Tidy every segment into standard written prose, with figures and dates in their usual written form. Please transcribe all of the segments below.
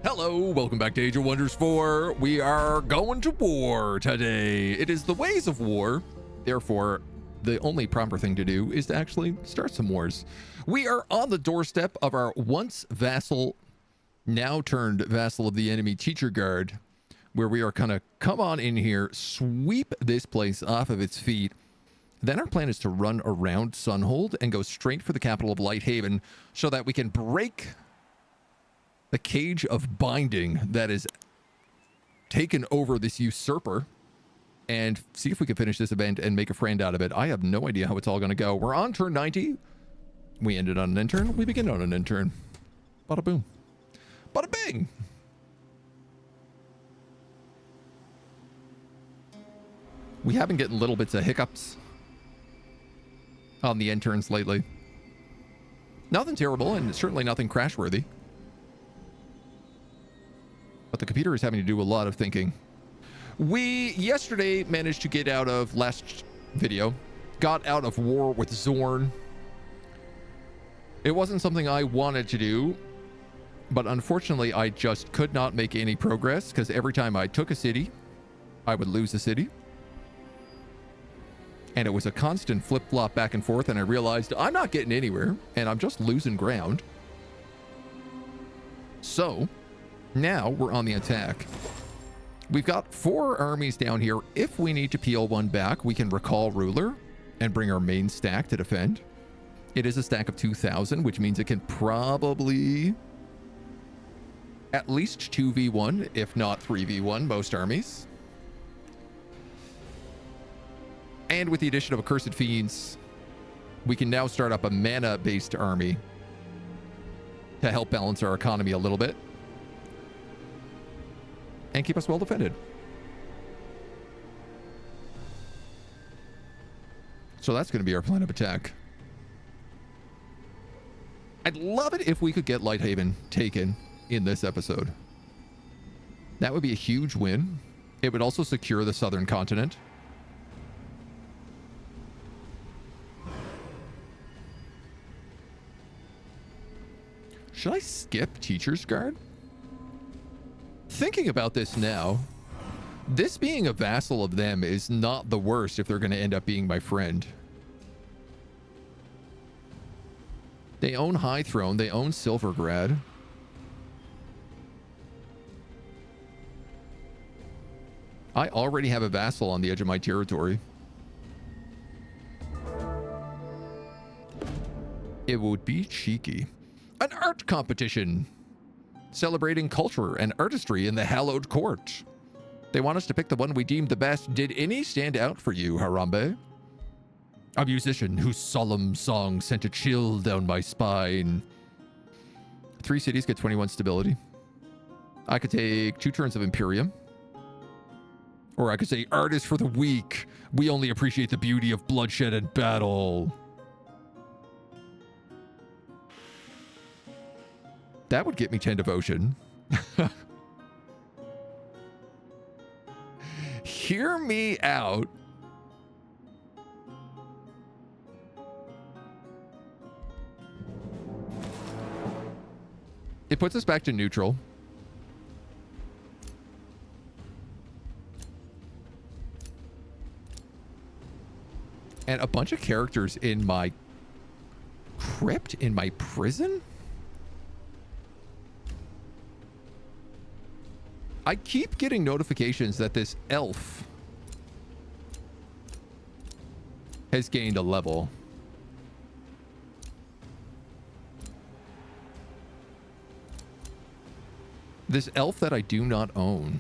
Hello, welcome back to Age of Wonders 4. We are going to war today. It is the ways of war. Therefore, the only proper thing to do is to actually start some wars. We are on the doorstep of our once vassal, now turned vassal of the enemy teacher guard, where we are gonna come on in here, sweep this place off of its feet. Then our plan is to run around Sunhold and go straight for the capital of Lighthaven so that we can break the cage of binding that is taken over this usurper and see if we can finish this event and make a friend out of it. I have no idea how it's all going to go. We're on turn 90. We ended on an end turn. We begin on an end turn. Bada boom. Bada bing. We have been getting little bits of hiccups on the end turns lately. Nothing terrible and certainly nothing crash worthy. But the computer is having to do a lot of thinking. We yesterday managed to get out of last video, got out of war with Zorn. It wasn't something I wanted to do, but unfortunately I just could not make any progress because every time I took a city, I would lose a city. And it was a constant flip-flop back and forth, and I realized I'm not getting anywhere and I'm just losing ground. So now we're on the attack. We've got 4 armies down here. If we need to peel one back, we can recall ruler and bring our main stack to defend. It is a stack of 2,000, which means it can probably at least 2v1, if not 3v1 most armies. And with the addition of accursed fiends, we can now start up a mana-based army to help balance our economy a little bit and keep us well defended. So that's going to be our plan of attack. I'd love it if we could get Lighthaven taken in this episode. That would be a huge win. It would also secure the southern continent. Should I skip Teacher's Guard? Thinking about this now, this being a vassal of them is not the worst if they're going to end up being my friend. They own High Throne, they own Silvergrad. I already have a vassal on the edge of my territory. It would be cheeky. An art competition celebrating culture and artistry in the Hallowed Court. They want us to pick the one we deemed the best. Did any stand out for you, Harambe? A musician whose solemn song sent a chill down my spine. 3 cities get 21 stability. I could take 2 turns of Imperium. Or I could say artist for the weak. We only appreciate the beauty of bloodshed and battle. That would get me 10 devotion. Hear me out. It puts us back to neutral. And a bunch of characters in my crypt, in my prison? I keep getting notifications that this elf has gained a level. This elf that I do not own.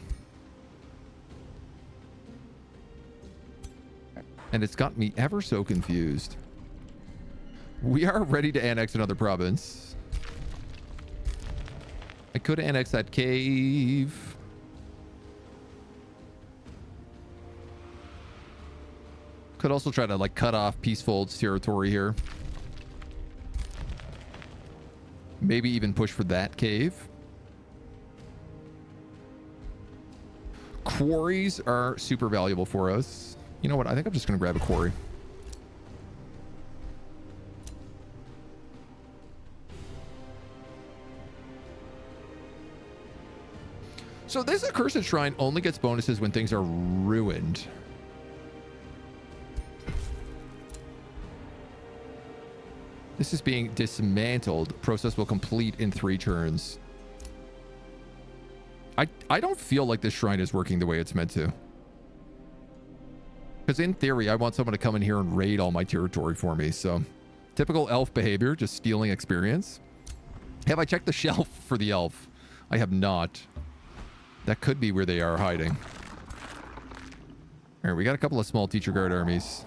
And it's got me ever so confused. We are ready to annex another province. I could annex that cave. Could also try to like cut off Peacefold's territory here. Maybe even push for that cave. Quarries are super valuable for us. You know what? I think I'm just going to grab a quarry. So this accursed shrine only gets bonuses when things are ruined. This is being dismantled. Process will complete in 3 turns. I don't feel like this shrine is working the way it's meant to. Because in theory, I want someone to come in here and raid all my territory for me. So typical elf behavior, just stealing experience. Have I checked the shelf for the elf? I have not. That could be where they are hiding. All right, we got a couple of small teacher guard armies.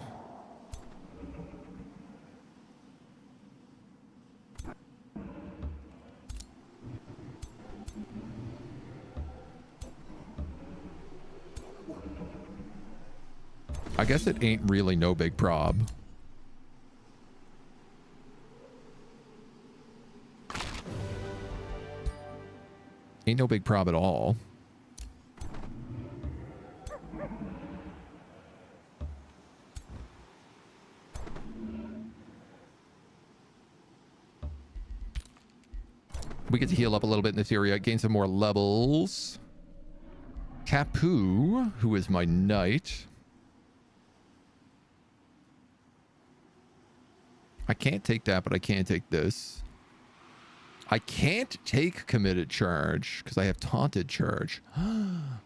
I guess it ain't really no big prob. Ain't no big prob at all. We get to heal up a little bit in this area, gain some more levels. Kapu, who is my knight. I can't take that, but I can take this. I can't take committed charge because I have taunted charge. I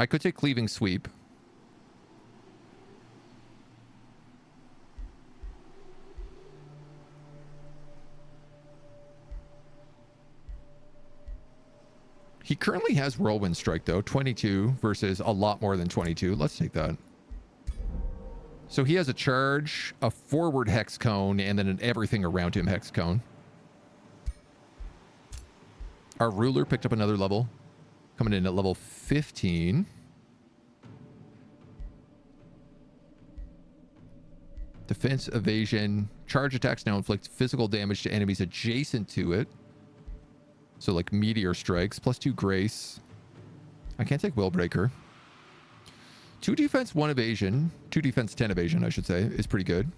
could take cleaving sweep. He currently has Whirlwind Strike, though. 22 versus a lot more than 22. Let's take that. So he has a charge, a forward Hex Cone, and then an everything around him Hex Cone. Our ruler picked up another level. Coming in at level 15. Defense, evasion. Charge attacks now inflict physical damage to enemies adjacent to it. So like meteor strikes, +2 grace. I can't take Willbreaker. 2 defense, 1 evasion. 2 defense, 10 evasion, I should say, is pretty good.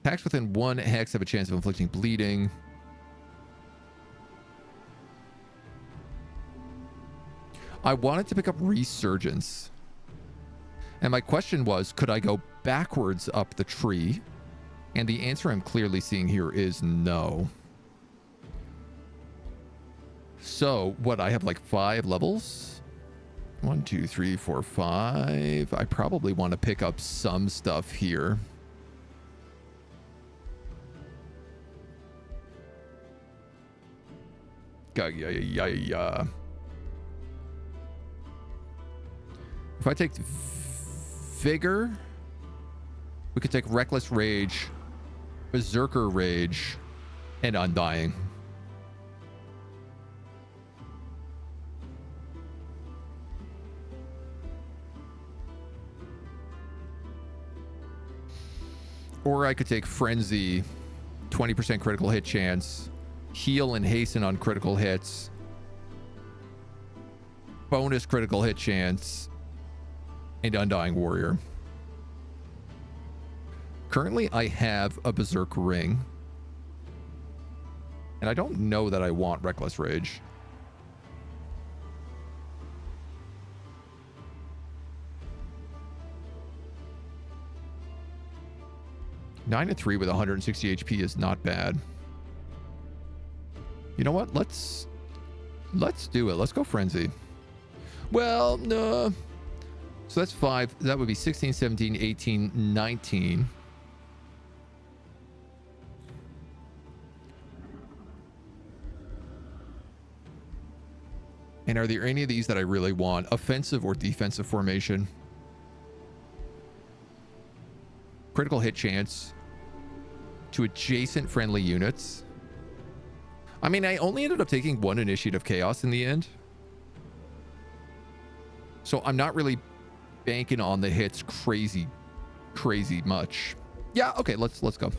Attacks within 1 hex have a chance of inflicting bleeding. I wanted to pick up Resurgence. And my question was, could I go backwards up the tree? And the answer I'm clearly seeing here is no. So, what, I have like 5 levels? 1, 2, 3, 4, 5. I probably want to pick up some stuff here. If I take Vigor, we could take Reckless Rage, Berserker Rage, and Undying. Or I could take Frenzy, 20% critical hit chance, Heal and Hasten on critical hits, bonus critical hit chance, and Undying Warrior. Currently, I have a Berserk Ring. And I don't know that I want Reckless Rage. Nine and 3 with 160 HP is not bad. You know what? Let's do it. Let's go Frenzy. Well, no. So that's 5. That would be 16, 17, 18, 19. And are there any of these that I really want? Offensive or defensive formation? Critical hit chance to adjacent friendly units. I mean, I only ended up taking 1 Initiative Chaos in the end. So I'm not really banking on the hits crazy much. Yeah, okay, let's go.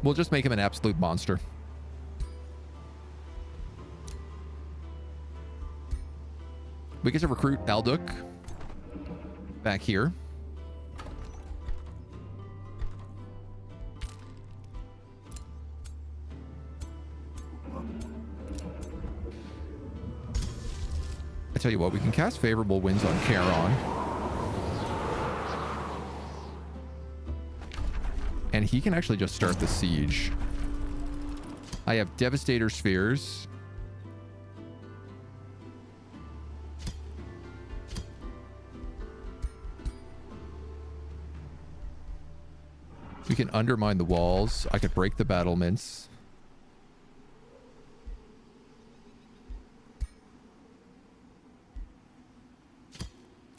We'll just make him an absolute monster. We get to recruit Alduk back here. tell you what, we can cast favorable winds on Charon. And he can actually just start the siege. I have Devastator Spheres. We can undermine the walls. I could break the battlements.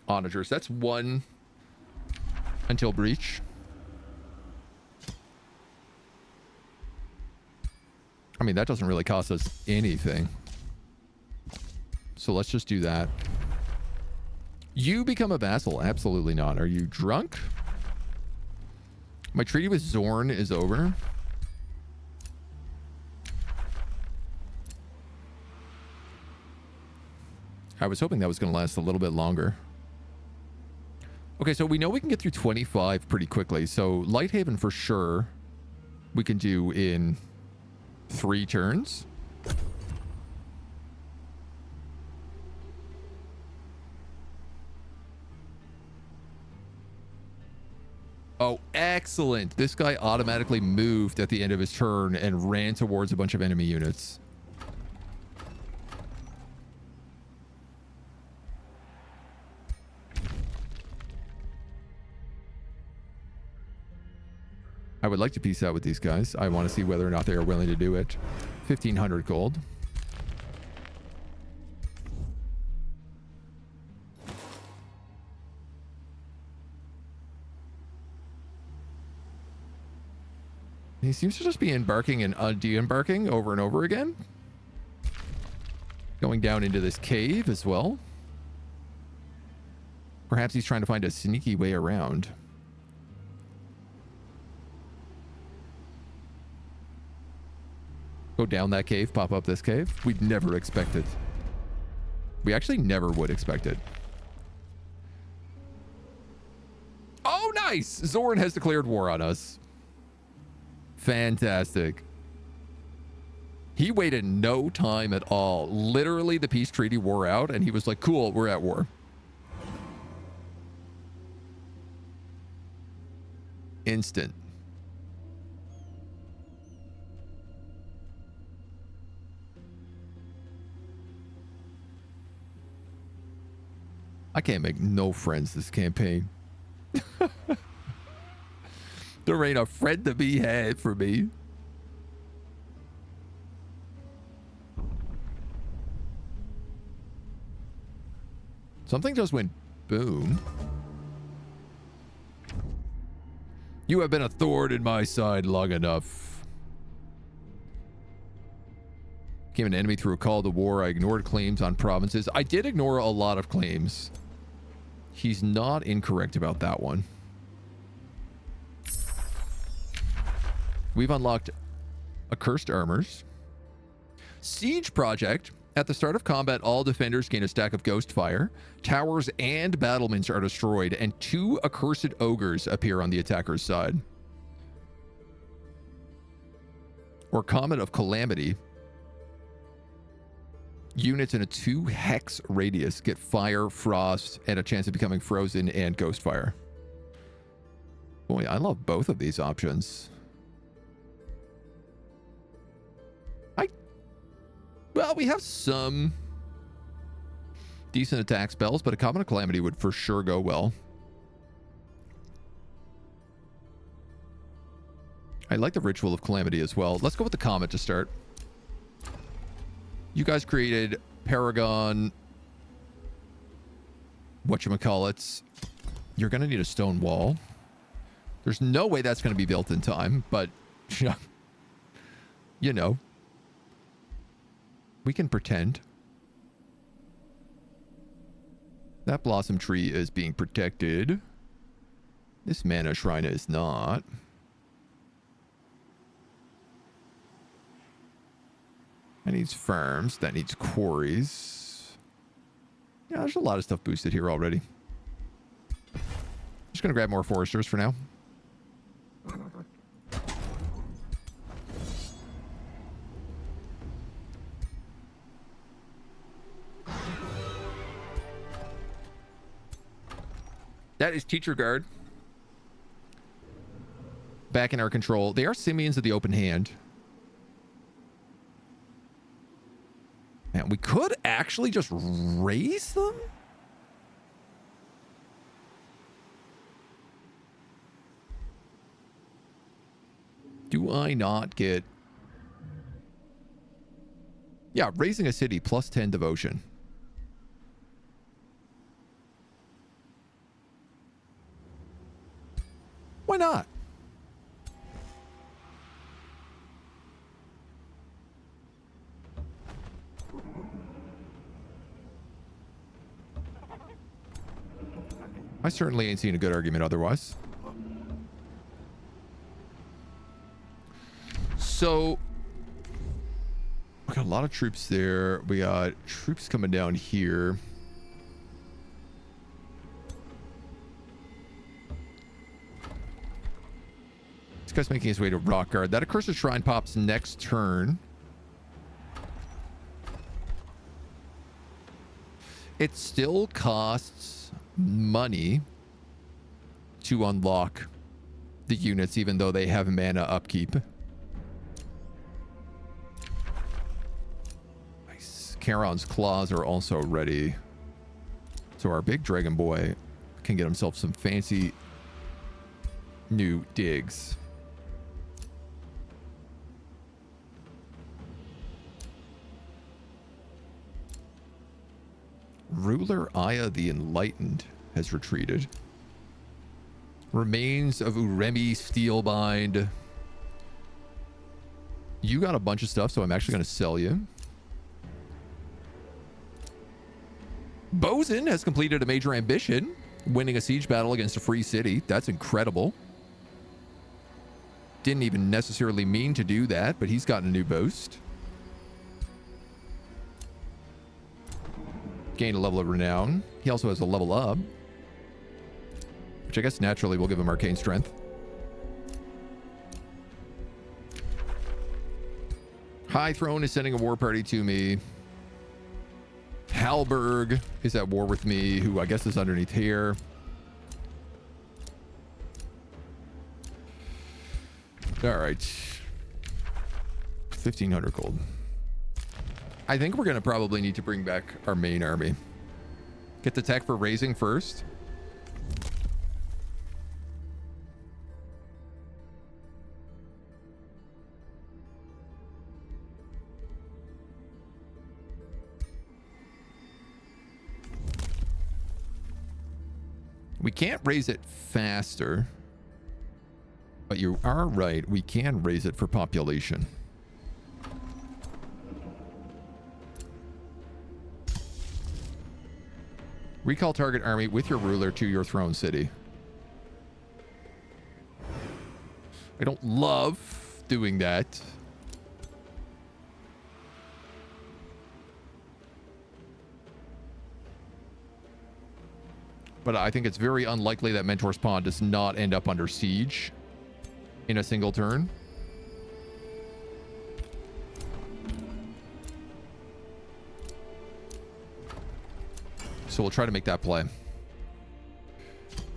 Onagers. That's one until breach. I mean, that doesn't really cost us anything. So let's just do that. You become a vassal. Absolutely not. Are you drunk? My treaty with Zorn is over. I was hoping that was going to last a little bit longer. Okay, so we know we can get through 25 pretty quickly. So Lighthaven for sure we can do in 3 turns. Oh, excellent. This guy automatically moved at the end of his turn and ran towards a bunch of enemy units. I would like to peace out with these guys. I want to see whether or not they are willing to do it. 1,500 gold. He seems to just be embarking and de-embarking over and over again. Going down into this cave as well. Perhaps he's trying to find a sneaky way around. Go down that cave, pop up this cave. We'd never expect it. We actually never would expect it. Oh, nice! Zorn has declared war on us. Fantastic. He waited no time at all. Literally, the peace treaty wore out, and he was like, cool, we're at war. Instant. I can't make no friends this campaign. There ain't a friend to be had for me. Something just went boom. You have been a thorn in my side long enough. Became an enemy through a call to war. I ignored claims on provinces. I did ignore a lot of claims. He's not incorrect about that one. We've unlocked accursed armors. Siege project. At the start of combat, all defenders gain a stack of ghost fire. Towers and battlements are destroyed, and 2 accursed ogres appear on the attacker's side. Or Comet of Calamity. Units in a 2 hex radius get fire, frost, and a chance of becoming frozen and ghost fire. Boy, I love both of these options. Well, we have some decent attack spells, but a Comet of Calamity would for sure go well. I like the Ritual of Calamity as well. Let's go with the Comet to start. You guys created Paragon. Whatchamacallits. You're going to need a stone wall. There's no way that's going to be built in time, but you know. We can pretend. That blossom tree is being protected. This mana shrine is not. That needs farms. That needs quarries. Yeah, there's a lot of stuff boosted here already. Just gonna grab more foresters for now. That is Teacher Guard. Back in our control. They are simians of the open hand. Man, we could actually just raise them? Do I not get... Yeah, raising a city plus 10 devotion. Why not? I certainly ain't seen a good argument otherwise. So, we got a lot of troops there. We got troops coming down here. This guy's making his way to Rockguard. That accursed shrine pops next turn. It still costs money to unlock the units, even though they have mana upkeep. Nice. Charon's claws are also ready. So our big dragon boy can get himself some fancy new digs. Ruler Aya the Enlightened has retreated. Remains of Uremi Steelbind. You got a bunch of stuff, so I'm actually going to sell you. Bosun has completed a major ambition, winning a siege battle against a free city. That's incredible. Didn't even necessarily mean to do that, but he's gotten a new boast. Gained a level of renown. He also has a level up, which I guess naturally will give him arcane strength. High Throne is sending a war party to me. Halberg is at war with me, who I guess is underneath here. All right. 1,500 gold. I think we're going to probably need to bring back our main army. Get the tech for raising first. We can't raise it faster, but you are right. We can raise it for population. Recall target army with your ruler to your throne city. I don't love doing that. But I think it's very unlikely that Mentor's Pond does not end up under siege in a single turn. So we'll try to make that play.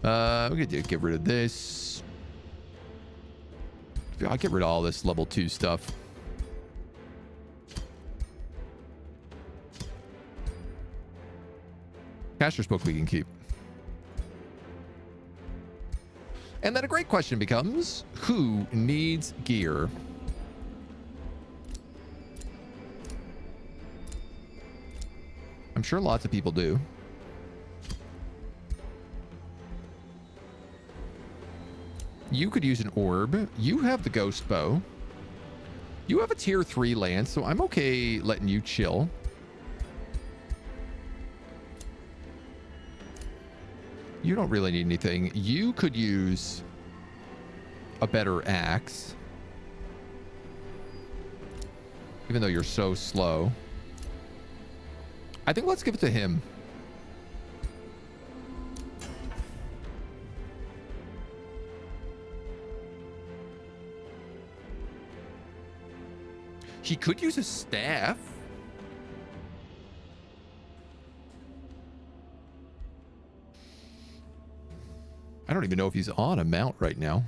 We're going to get rid of this. I'll get rid of all this level 2 stuff. Caster's Book we can keep. And then a great question becomes, who needs gear? I'm sure lots of people do. You could use an orb. You have the ghost bow. You have a tier 3 lance, so I'm okay letting you chill. You don't really need anything. You could use a better axe, even though you're so slow. I think let's give it to him. He could use a staff. I don't even know if he's on a mount right now.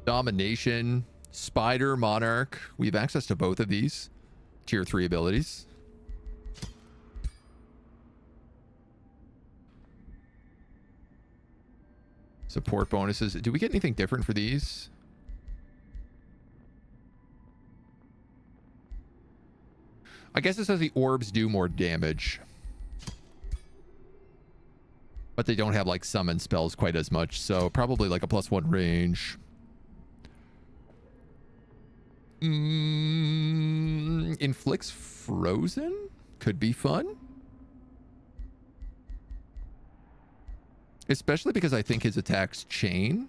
Domination, Spider, Monarch. We have access to both of these tier 3 abilities. Support bonuses. Do we get anything different for these? I guess it says the orbs do more damage. But they don't have like summon spells quite as much. So probably like a +1 range. Inflicts frozen? Could be fun. Especially because I think his attacks chain.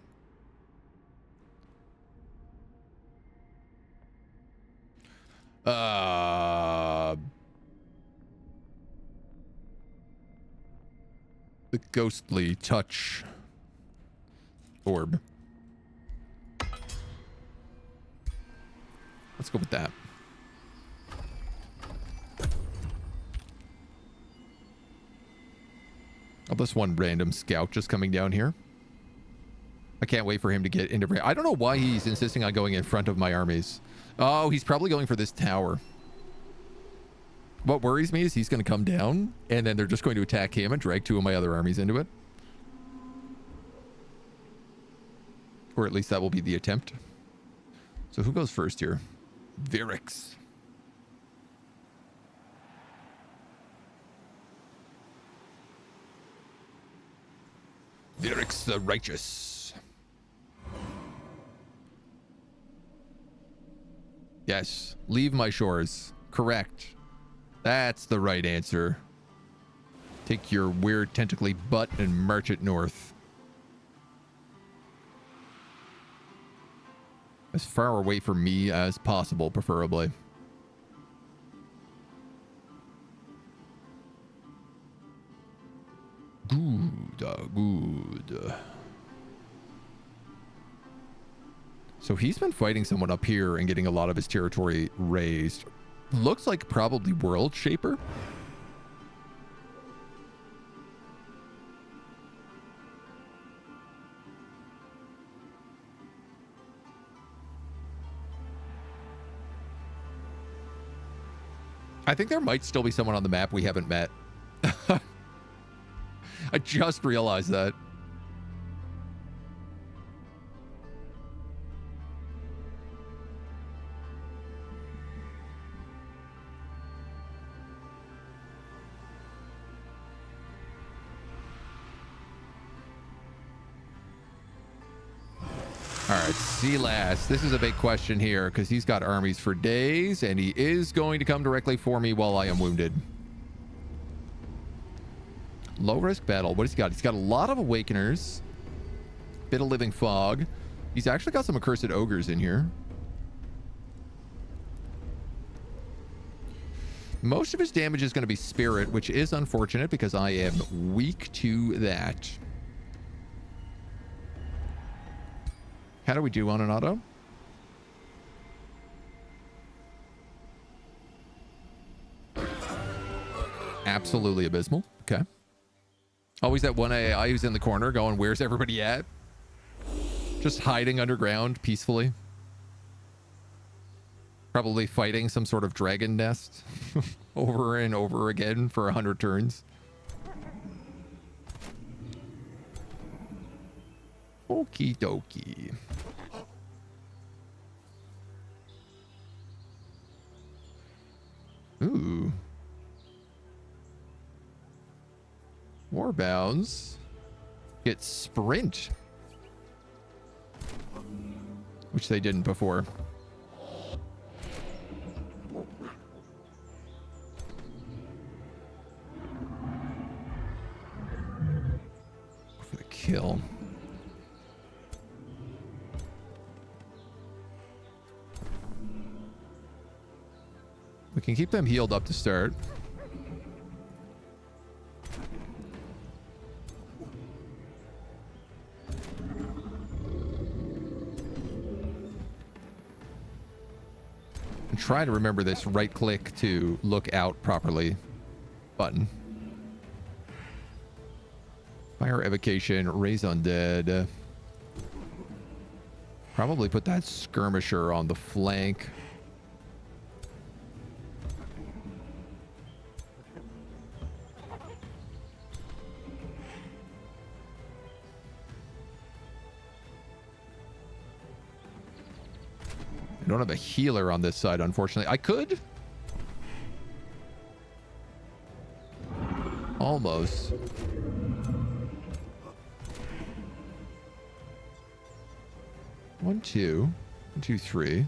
The ghostly touch orb. Let's go with that. Oh, this one random scout just coming down here. I can't wait for him to get into... I don't know why he's insisting on going in front of my armies. Oh, he's probably going for this tower. What worries me is he's going to come down, and then they're just going to attack him and drag 2 of my other armies into it. Or at least that will be the attempt. So who goes first here? Virix. Virix the Righteous. Yes. Leave my shores. Correct. That's the right answer. Take your weird tentacly butt and march it north. As far away from me as possible, preferably. Good. So he's been fighting someone up here and getting a lot of his territory raised. Looks like probably World Shaper. I think there might still be someone on the map we haven't met. I just realized that. All right, Sealas. This is a big question here because he's got armies for days and he is going to come directly for me while I am wounded. Low risk battle. What has he got? He's got a lot of Awakeners. Bit of Living Fog. He's actually got some accursed ogres in here. Most of his damage is going to be spirit, which is unfortunate because I am weak to that. How do we do on an auto? Absolutely abysmal. Okay. Always that one AI who's in the corner going, where's everybody at? Just hiding underground peacefully. Probably fighting some sort of dragon nest over and over again for 100 turns. Okie dokie. Ooh. Warbounds get sprint, which they didn't before. For the kill. We can keep them healed up to start. And try to remember this right click to look out properly. button. Fire evocation, raise undead. Probably put that skirmisher on the flank. I don't have a healer on this side, unfortunately. I could. Almost. One, two. 1, 2, 3.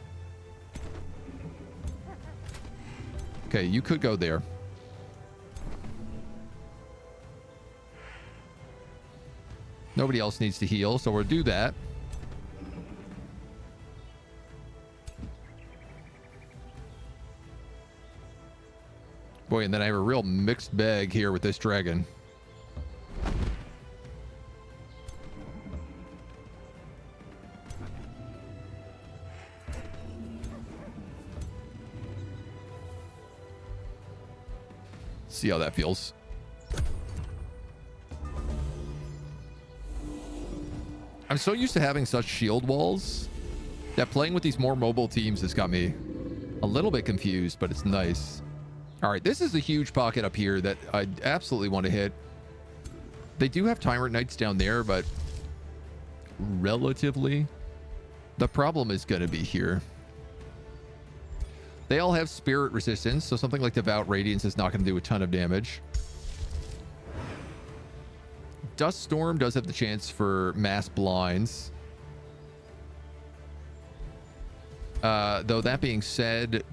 Okay, you could go there. Nobody else needs to heal, so we'll do that. Boy, and then I have a real mixed bag here with this dragon. See how that feels. I'm so used to having such shield walls that playing with these more mobile teams has got me a little bit confused, but it's nice. All right, this is a huge pocket up here that I absolutely want to hit. They do have Tyrant Knights down there, but relatively, the problem is going to be here. They all have spirit resistance, so something like Devout Radiance is not going to do a ton of damage. Dust Storm does have the chance for mass blinds. Though that being said,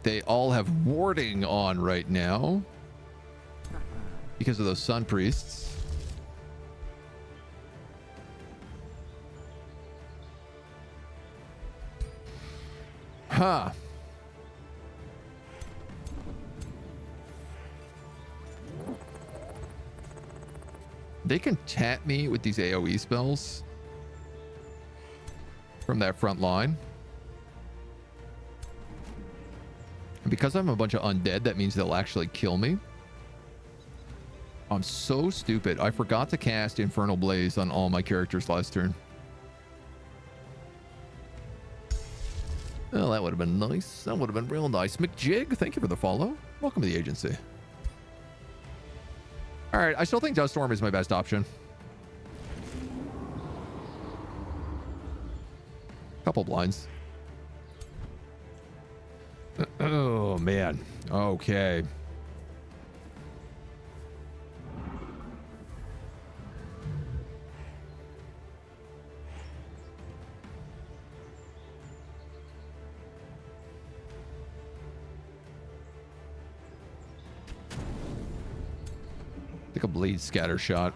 they all have warding on right now because of those Sun Priests. Huh. They can tap me with these AoE spells from that front line. And because I'm a bunch of undead, that means they'll actually kill me. I'm so stupid. I forgot to cast Infernal Blaze on all my characters last turn. Well, that would have been nice. That would have been real nice. McJig, thank you for the follow. Welcome to the agency. All right, I still think Dust Storm is my best option. Couple blinds. Oh, man. Okay. Take a bleed scatter shot.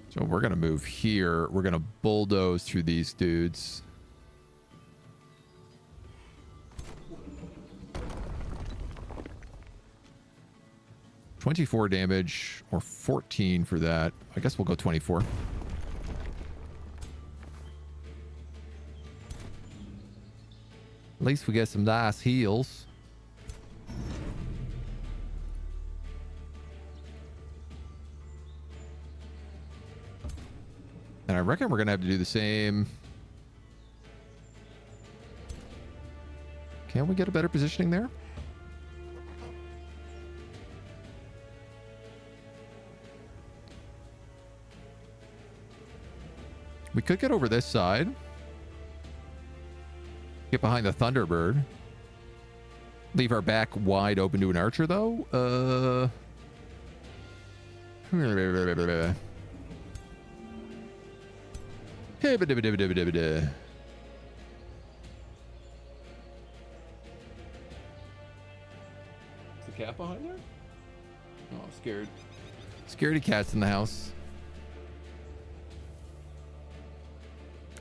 So we're going to move here. We're going to bulldoze through these dudes. $24 damage or 14 for that. I guess we'll go 24. At least we get some nice heals. And I reckon we're going to have to do the same. Can we get a better positioning there? We could get over this side. Get behind the Thunderbird. Leave our back wide open to an archer, though. Is the cat behind there? Oh, I'm scared. Scaredy cat's in the house.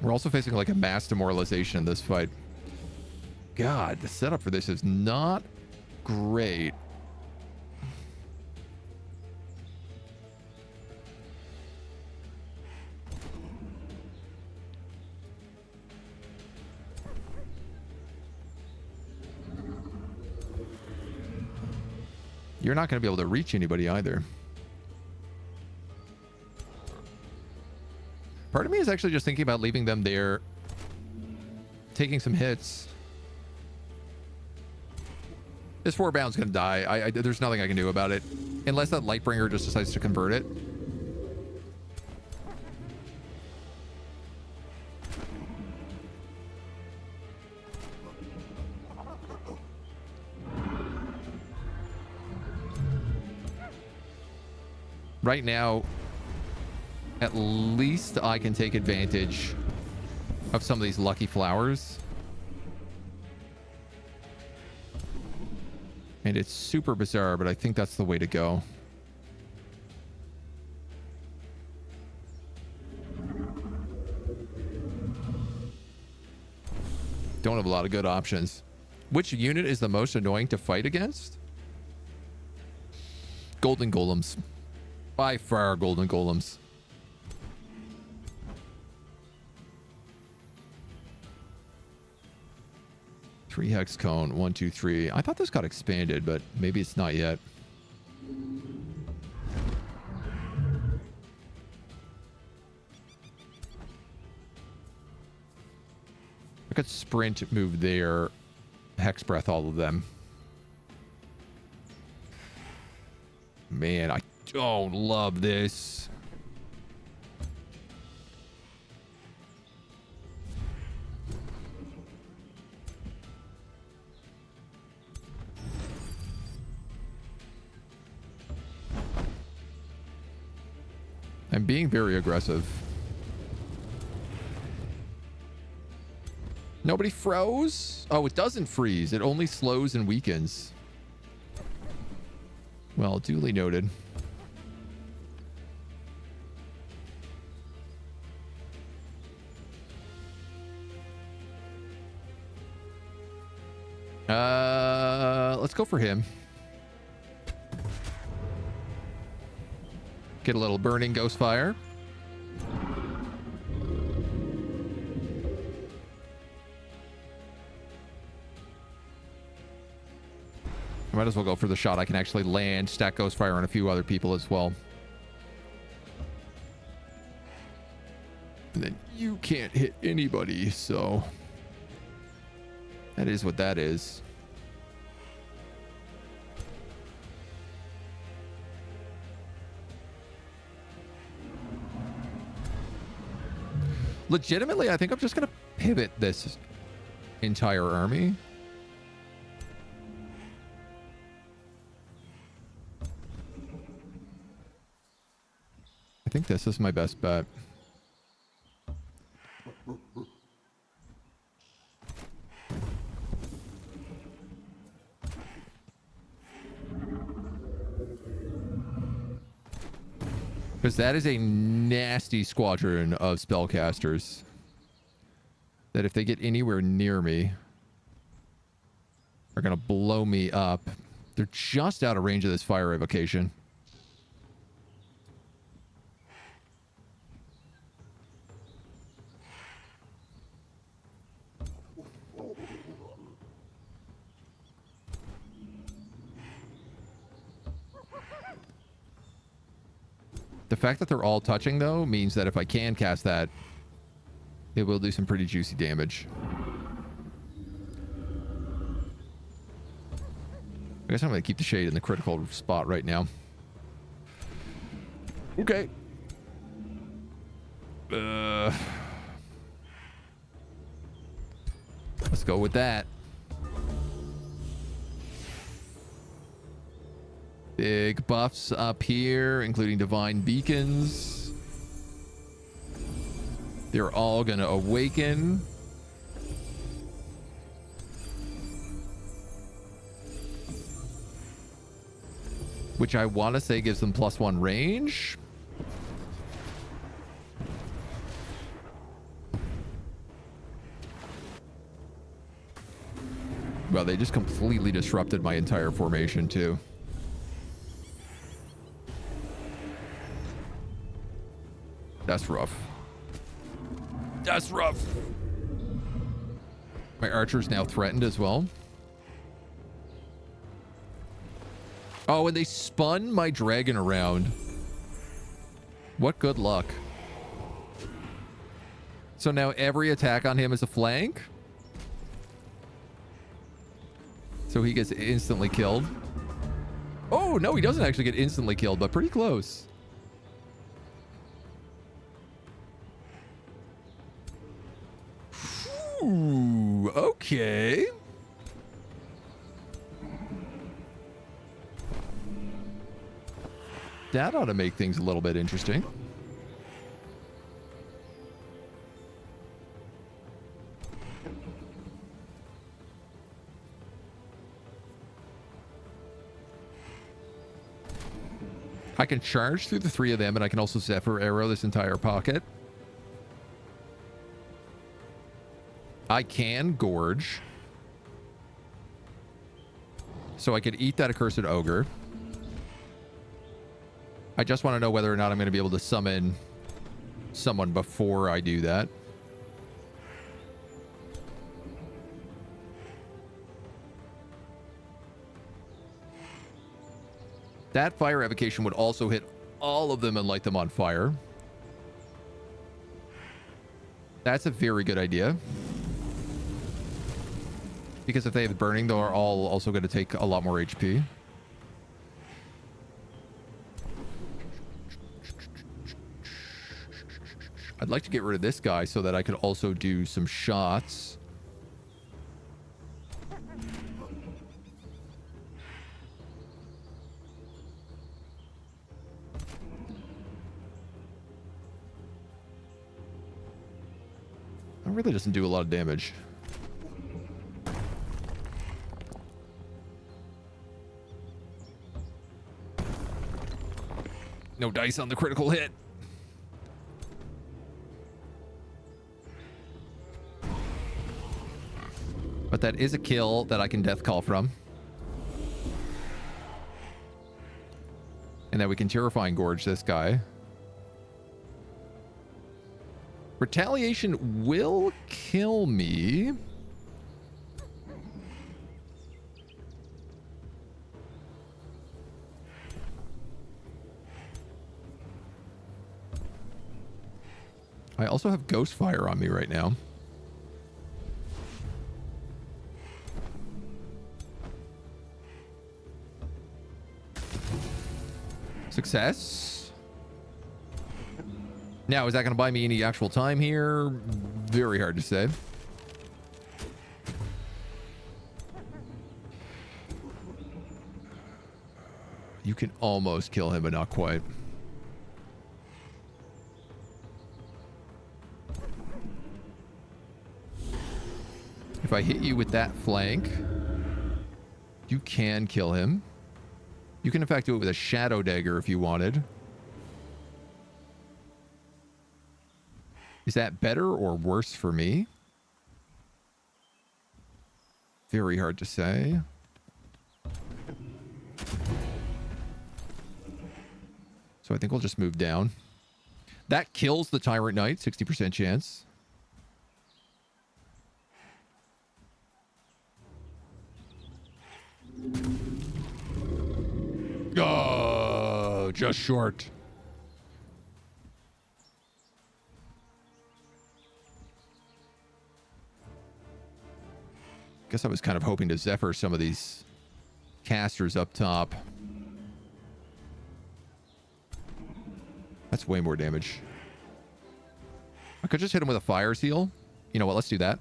We're also facing like a mass demoralization in this fight. God, the setup for this is not great. You're not going to be able to reach anybody either. Part of me is actually just thinking about leaving them there, taking some hits. This 4-bound's going to die. There's nothing I can do about it. Unless that Lightbringer just decides to convert it. Right now, at least I can take advantage of some of these lucky flowers. And it's super bizarre, but I think that's the way to go. Don't have a lot of good options. Which unit is the most annoying to fight against? Golden Golems. By far, Golden Golems. Three hex cone, 1, 2, 3. I thought this got expanded, but maybe it's not yet. I could sprint, move there, hex breath all of them. Man, I don't love this. I'm being very aggressive. Nobody froze? Oh, it doesn't freeze. It only slows and weakens. Well, duly noted. Let's go for him. Get a little burning ghost fire. I might as well go for the shot I can actually land, stack ghost fire on a few other people as well. And then you can't hit anybody, so that is what that is. Legitimately, I think I'm just going to pivot this entire army. I think this is my best bet. Because that is a nasty squadron of spellcasters that if they get anywhere near me are going to blow me up. They're just out of range of this fire evocation. The fact that they're all touching, though, means that if I can cast that, it will do some pretty juicy damage. I guess I'm going to keep the shade in the critical spot right now. Okay. Let's go with that. Big buffs up here, including divine beacons. They're all going to awaken. Which I want to say gives them +1 range. Well, they just completely disrupted my entire formation, too. That's rough. That's rough. My archer's now threatened as well. Oh, and they spun my dragon around. What good luck. So now every attack on him is a flank? So he gets instantly killed. Oh, no, he doesn't actually get instantly killed, but pretty close. Ooh, okay. That ought to make things a little bit interesting. I can charge through the three of them, and I can also Zephyr Arrow this entire pocket. I can Gorge. So I could eat that accursed ogre. I just want to know whether or not I'm going to be able to summon someone before I do that. That fire evocation would also hit all of them and light them on fire. That's a very good idea. Because if they have burning, they're all also going to take a lot more HP. I'd like to get rid of this guy so that I could also do some shots. That really doesn't do a lot of damage. No dice on the critical hit. But that is a kill that I can death call from. And that we can Terrifying Gorge this guy. Retaliation will kill me. I also have Ghost Fire on me right now. Success. Now, is that going to buy me any actual time here? Very hard to say. You can almost kill him, but not quite. If I hit you with that flank, you can kill him. You can, in fact, do it with a Shadow Dagger if you wanted. Is that better or worse for me? Very hard to say. So I think we'll just move down. That kills the Tyrant Knight, 60% chance. Oh, just short. Guess I was kind of hoping to Zephyr some of these casters up top. That's way more damage. I could just hit him with a Fire Seal. You know what? Let's do that.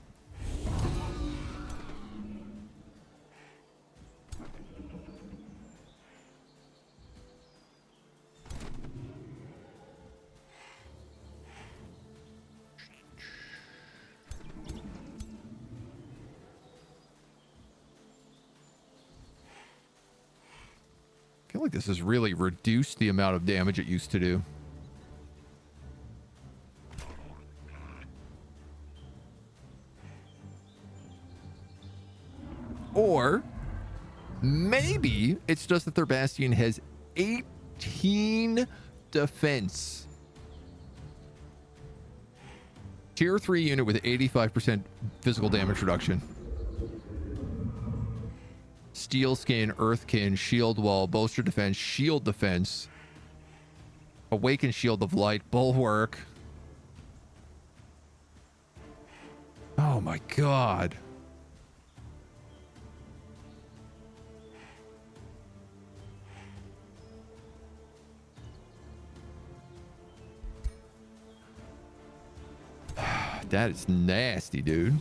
I feel like this has really reduced the amount of damage it used to do. maybe it's just that their Bastion has 18 defense. Tier 3 unit with 85% physical damage reduction. Steel skin, earthkin, shield wall, bolster defense, shield defense, awaken shield of light, bulwark. Oh my god. That is nasty, dude.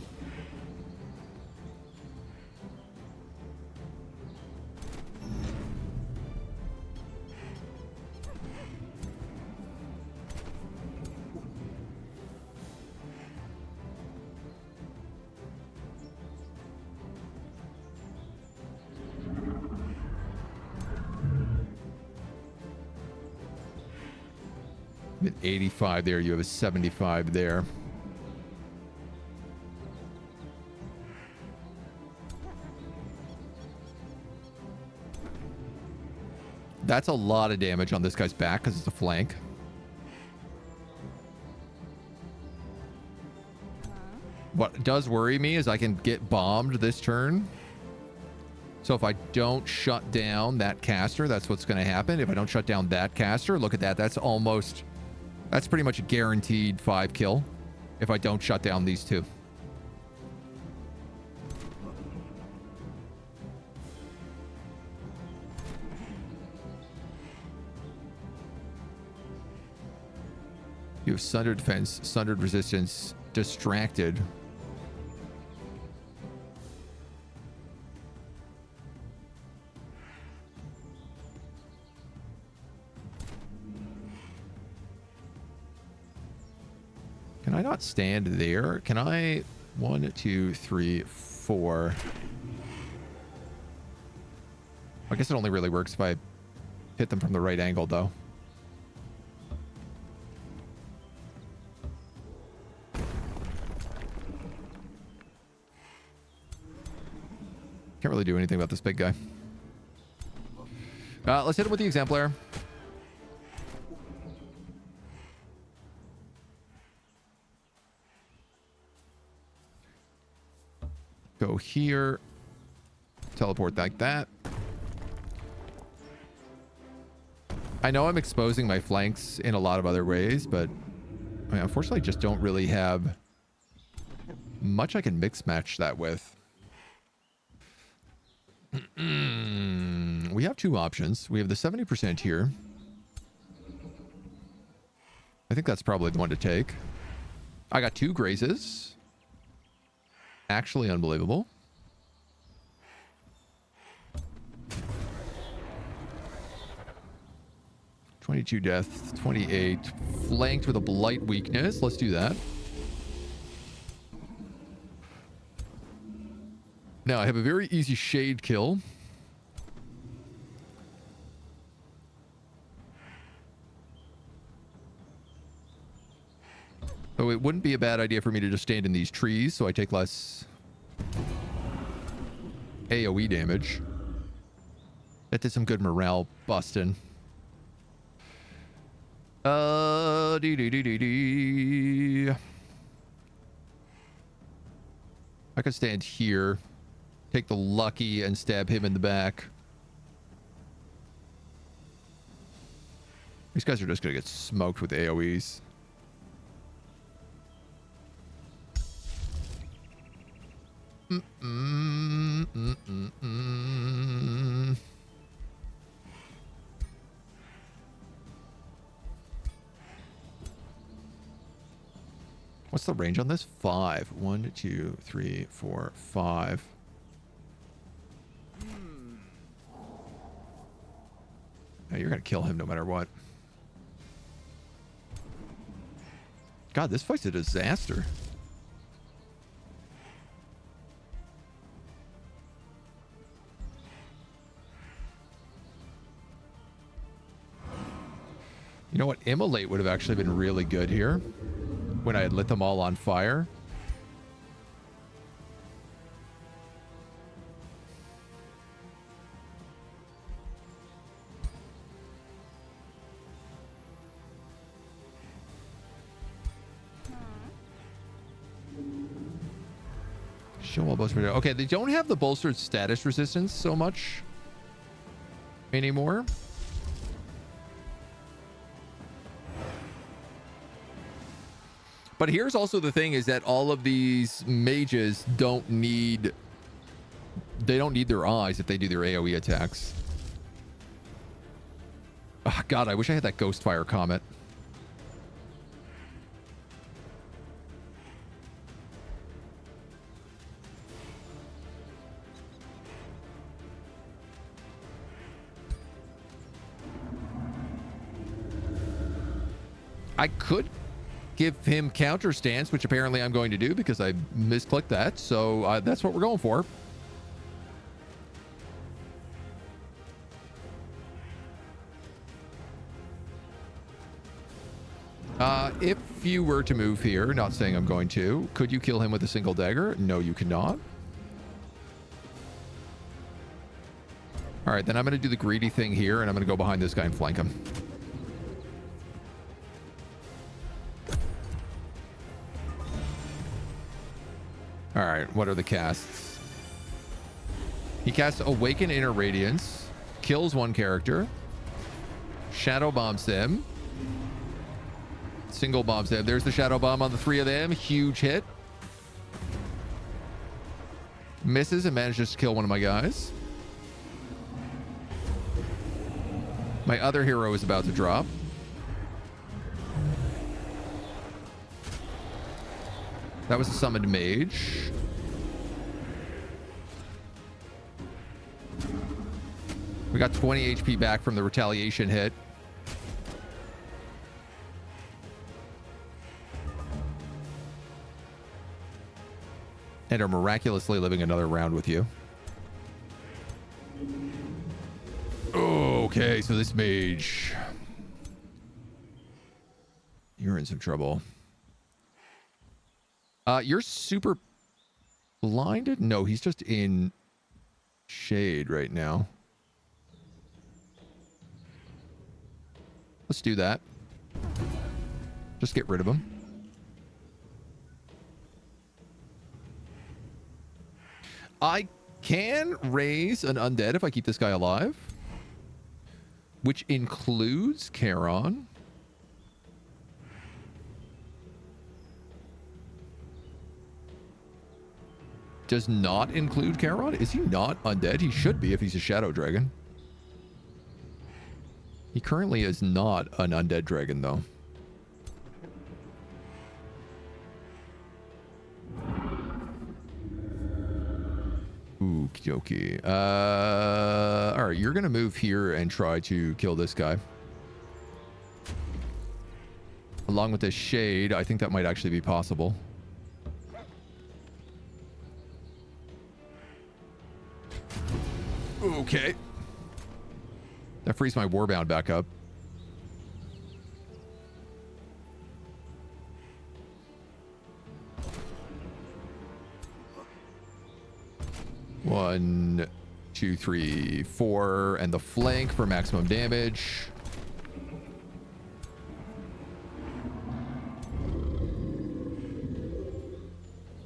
With 85 there, you have a 75 there. That's a lot of damage on this guy's back because it's a flank. What does worry me is I can get bombed this turn. So if I don't shut down that caster, that's what's going to happen. If I don't shut down that caster, look at that. That's pretty much a guaranteed 5 kill if I don't shut down these two. You have sundered defense, sundered resistance, distracted. Can I not stand there? Can I? 1, 2, 3, 4. I guess it only really works if I hit them from the right angle, though. Can't really do anything about this big guy. Let's hit him with the exemplar. Go here. Teleport like that. I know I'm exposing my flanks in a lot of other ways, but I unfortunately just don't really have much I can mix match that with. We have two options. We have the 70% here. I think that's probably the one to take. I got 2 grazes. Actually unbelievable. $22 death, 28. Flanked with a blight weakness. Let's do that. Now I have a very easy shade kill. So it wouldn't be a bad idea for me to just stand in these trees so I take less AoE damage. That did some good morale busting. I could stand here, take the lucky and stab him in the back. These guys are just gonna get smoked with AoEs. What's the range on this? 5. 1, 2, 3, 4, 5. Now you're gonna kill him no matter what. God, this fight's a disaster. You know what? Immolate would have actually been really good here when I had lit them all on fire. Show all bolster. Okay, they don't have the bolstered status resistance so much anymore. But here's also the thing is that all of these mages don't need their eyes if they do their AoE attacks. Oh, God, I wish I had that Ghostfire Comet. I could give him counter stance, which apparently I'm going to do because I misclicked that. So that's what we're going for. If you were to move here, not saying I'm going to, could you kill him with a single dagger? No, you cannot. All right, then I'm going to do the greedy thing here, and I'm going to go behind this guy and flank him. All right, what are the casts? He casts Awaken Inner Radiance, kills one character, Shadow Bombs them, single bombs them. There's the Shadow Bomb on the three of them. Huge hit. Misses and manages to kill one of my guys. My other hero is about to drop. That was a summoned mage. We got 20 HP back from the retaliation hit. And are miraculously living another round with you. Okay, so this mage. You're in some trouble. You're super blinded? No, he's just in shade right now. Let's do that. Just get rid of him. I can raise an undead if I keep this guy alive, which includes Charon. Does not include Charon? Is he not undead? He should be if he's a shadow dragon. He currently is not an undead dragon, though. Okie dokie. All right, you're going to move here and try to kill this guy. Along with this shade, I think that might actually be possible. Okay. That frees my Warbound back up. One, two, three, four, and the flank for maximum damage.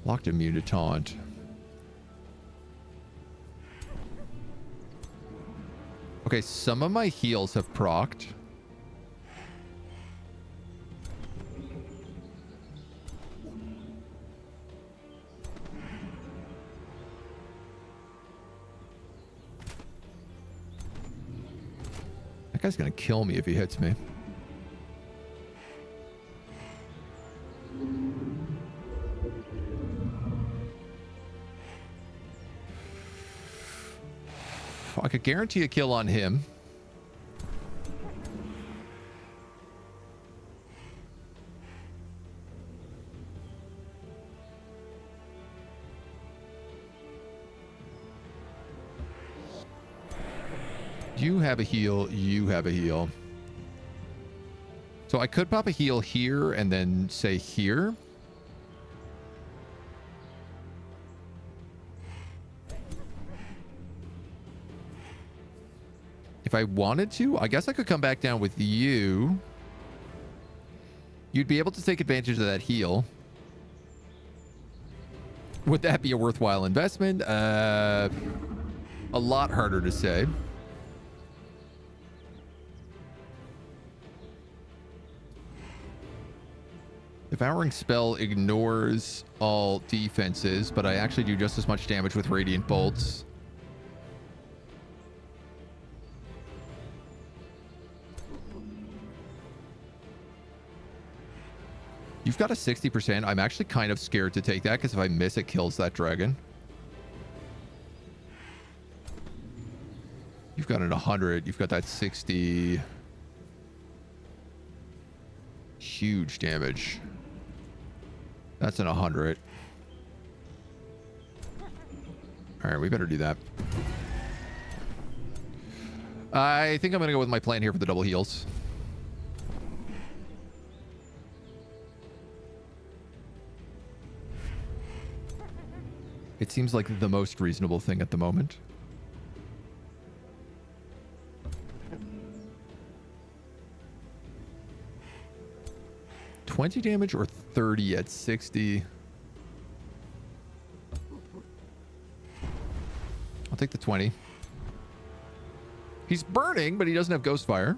Locked immune to taunt. Okay, some of my heals have procced. That guy's gonna kill me if he hits me. I could guarantee a kill on him. You have a heal. You have a heal. So I could pop a heal here and then say here. If I wanted to, I guess I could come back down with you. You'd be able to take advantage of that heal. Would that be a worthwhile investment? A lot harder to say. Devouring spell ignores all defenses, but I actually do just as much damage with radiant bolts. You've got a 60%. I'm actually kind of scared to take that because if I miss, it kills that dragon. You've got an 100. You've got that 60. Huge damage. That's an 100. All right, we better do that. I think I'm going to go with my plan here for the double heals. It seems like the most reasonable thing at the moment. $20 damage or 30 at 60? I'll take the 20. He's burning, but he doesn't have ghost fire.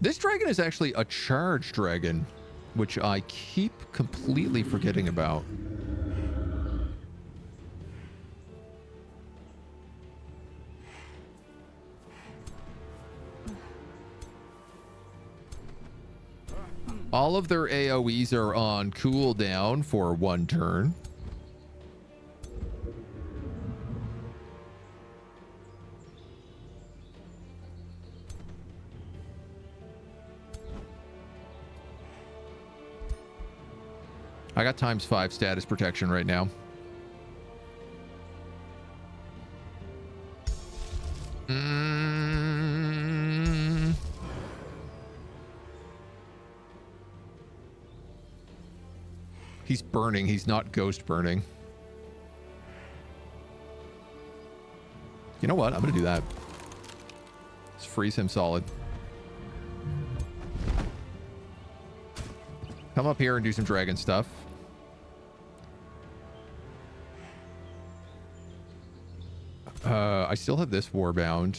This dragon is actually a charge dragon, which I keep completely forgetting about. All of their AoEs are on cooldown for 1 turn. I got ×5 status protection right now. He's burning. He's not ghost burning. You know what? I'm going to do that. Let's freeze him solid. Come up here and do some dragon stuff. I still have this warbound.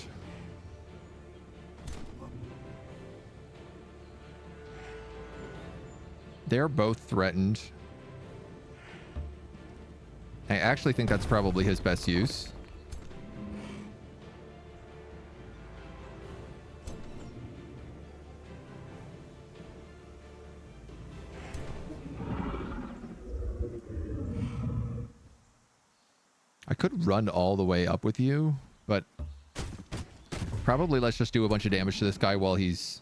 They're both threatened. I actually think that's probably his best use. I could run all the way up with you, but probably let's just do a bunch of damage to this guy while he's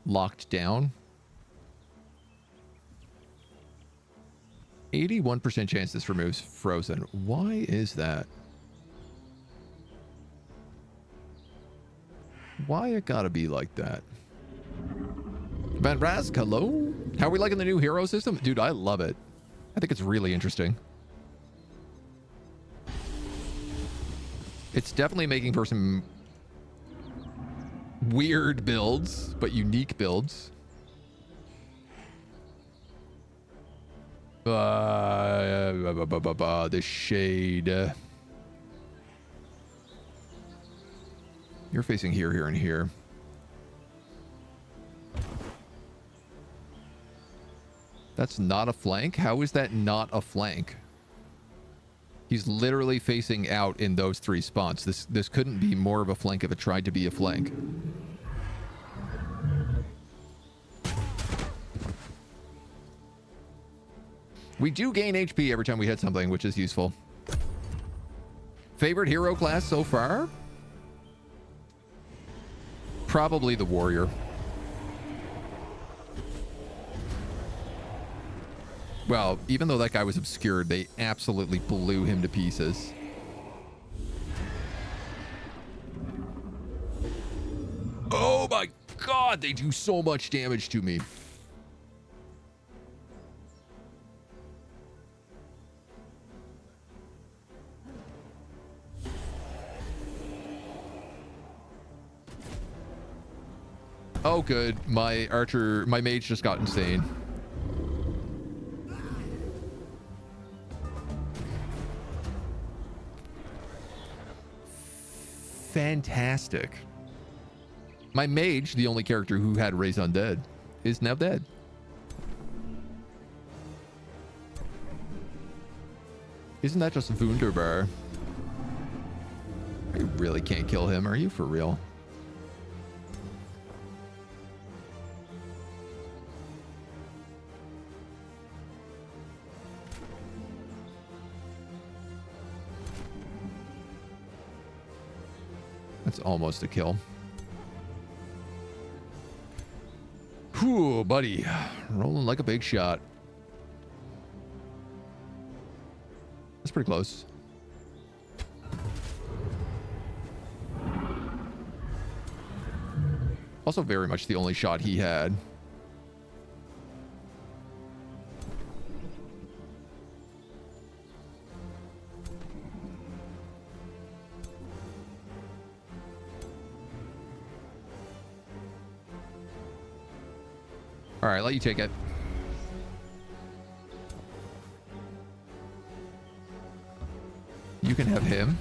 locked down. 81% chance this removes frozen. Why is that? Why it gotta be like that? Van Rask, hello? How are we liking the new hero system? Dude, I love it. I think it's really interesting. It's definitely making for some weird builds, but unique builds. The shade. You're facing here, here, and here. That's not a flank? How is that not a flank? He's literally facing out in those 3 spots. This couldn't be more of a flank if it tried to be a flank. We do gain HP every time we hit something, which is useful. Favorite hero class so far? Probably the warrior. Well, even though that guy was obscured, they absolutely blew him to pieces. Oh my god, they do so much damage to me. Oh, good. My mage just got insane. Fantastic. My mage, the only character who had Raise Undead, is now dead. Isn't that just wunderbar? You really can't kill him, are you for real? That's almost a kill. Whew, buddy. Rolling like a big shot. That's pretty close. Also very much the only shot he had. All right, let you take it. You can have him.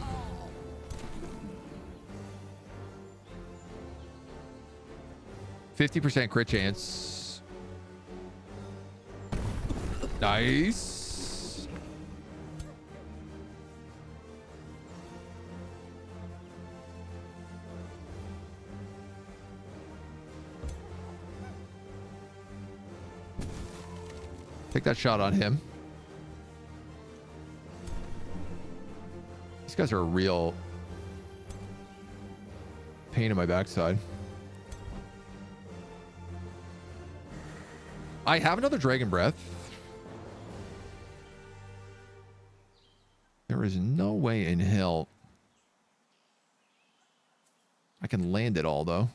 %50 crit chance. Nice. Take that shot on him. These guys are a real pain in my backside. I have another Dragon Breath. There is no way in hell I can land it all, though.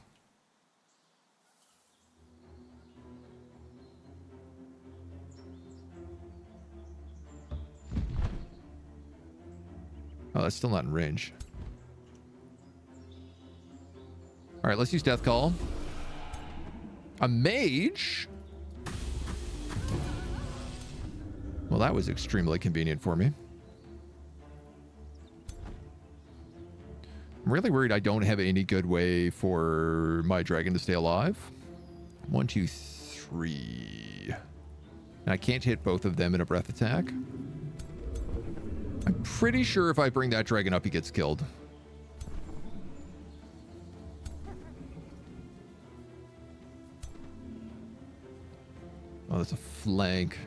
Oh, that's still not in range. All right, let's use Death Call. A mage? Well, that was extremely convenient for me. I'm really worried I don't have any good way for my dragon to stay alive. 1, 2, 3. And I can't hit both of them in a breath attack. I'm pretty sure if I bring that dragon up, he gets killed. Oh, that's a flank.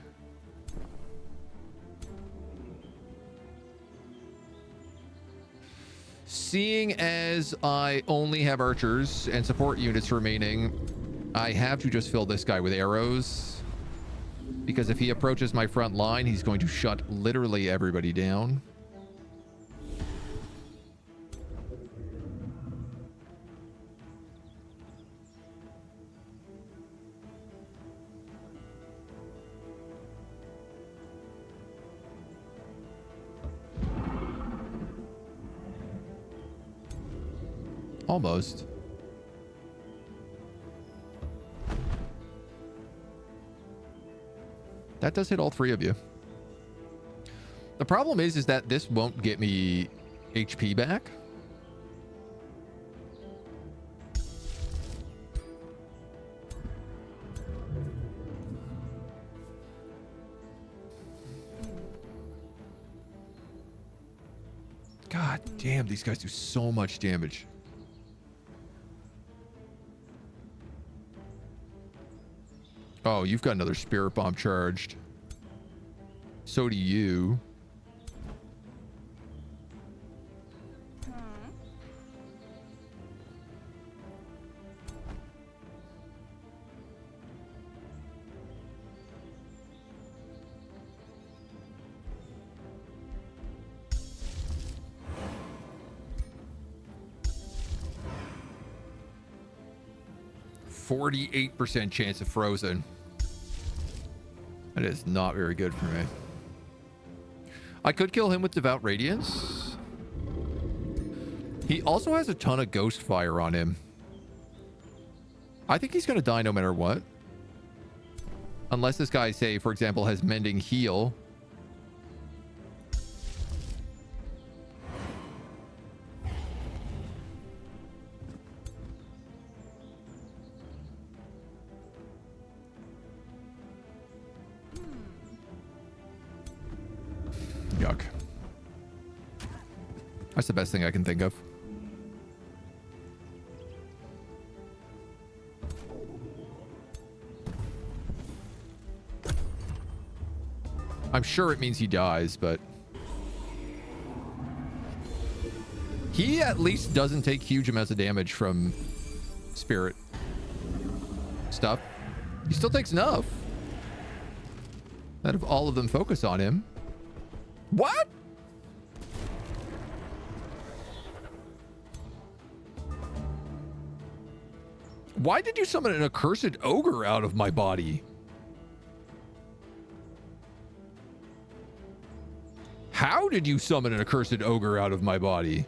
Seeing as I only have archers and support units remaining, I have to just fill this guy with arrows. Because if he approaches my front line, he's going to shut literally everybody down. Almost. That does hit all three of you. The problem is that this won't get me HP back. God damn, these guys do so much damage. Oh, you've got another spirit bomb charged. So do you. %48 chance of frozen. That is not very good for me. I could kill him with Devout Radiance. He also has a ton of Ghost Fire on him. I think he's going to die no matter what. Unless this guy, say, for example, has mending heal. Yuck. That's the best thing I can think of. I'm sure it means he dies, but he at least doesn't take huge amounts of damage from spirit stuff. He still takes enough that if all of them focus on him. What? Why did you summon an accursed ogre out of my body? How did you summon an accursed ogre out of my body?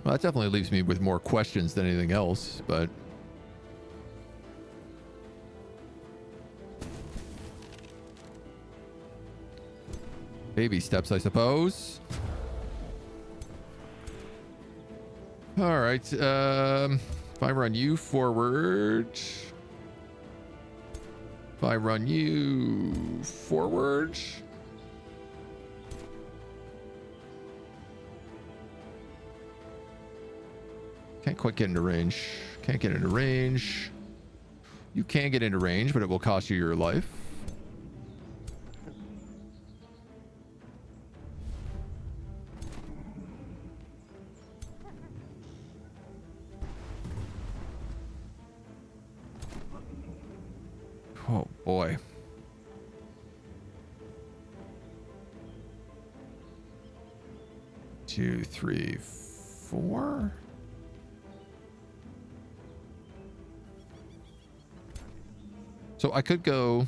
Well, that definitely leaves me with more questions than anything else, but... baby steps, I suppose. All right. If I run you forward... if I run you forward... can't quite get into range. Can't get into range. You can get into range, but it will cost you your life. Oh boy. Two, three, four. So I could go...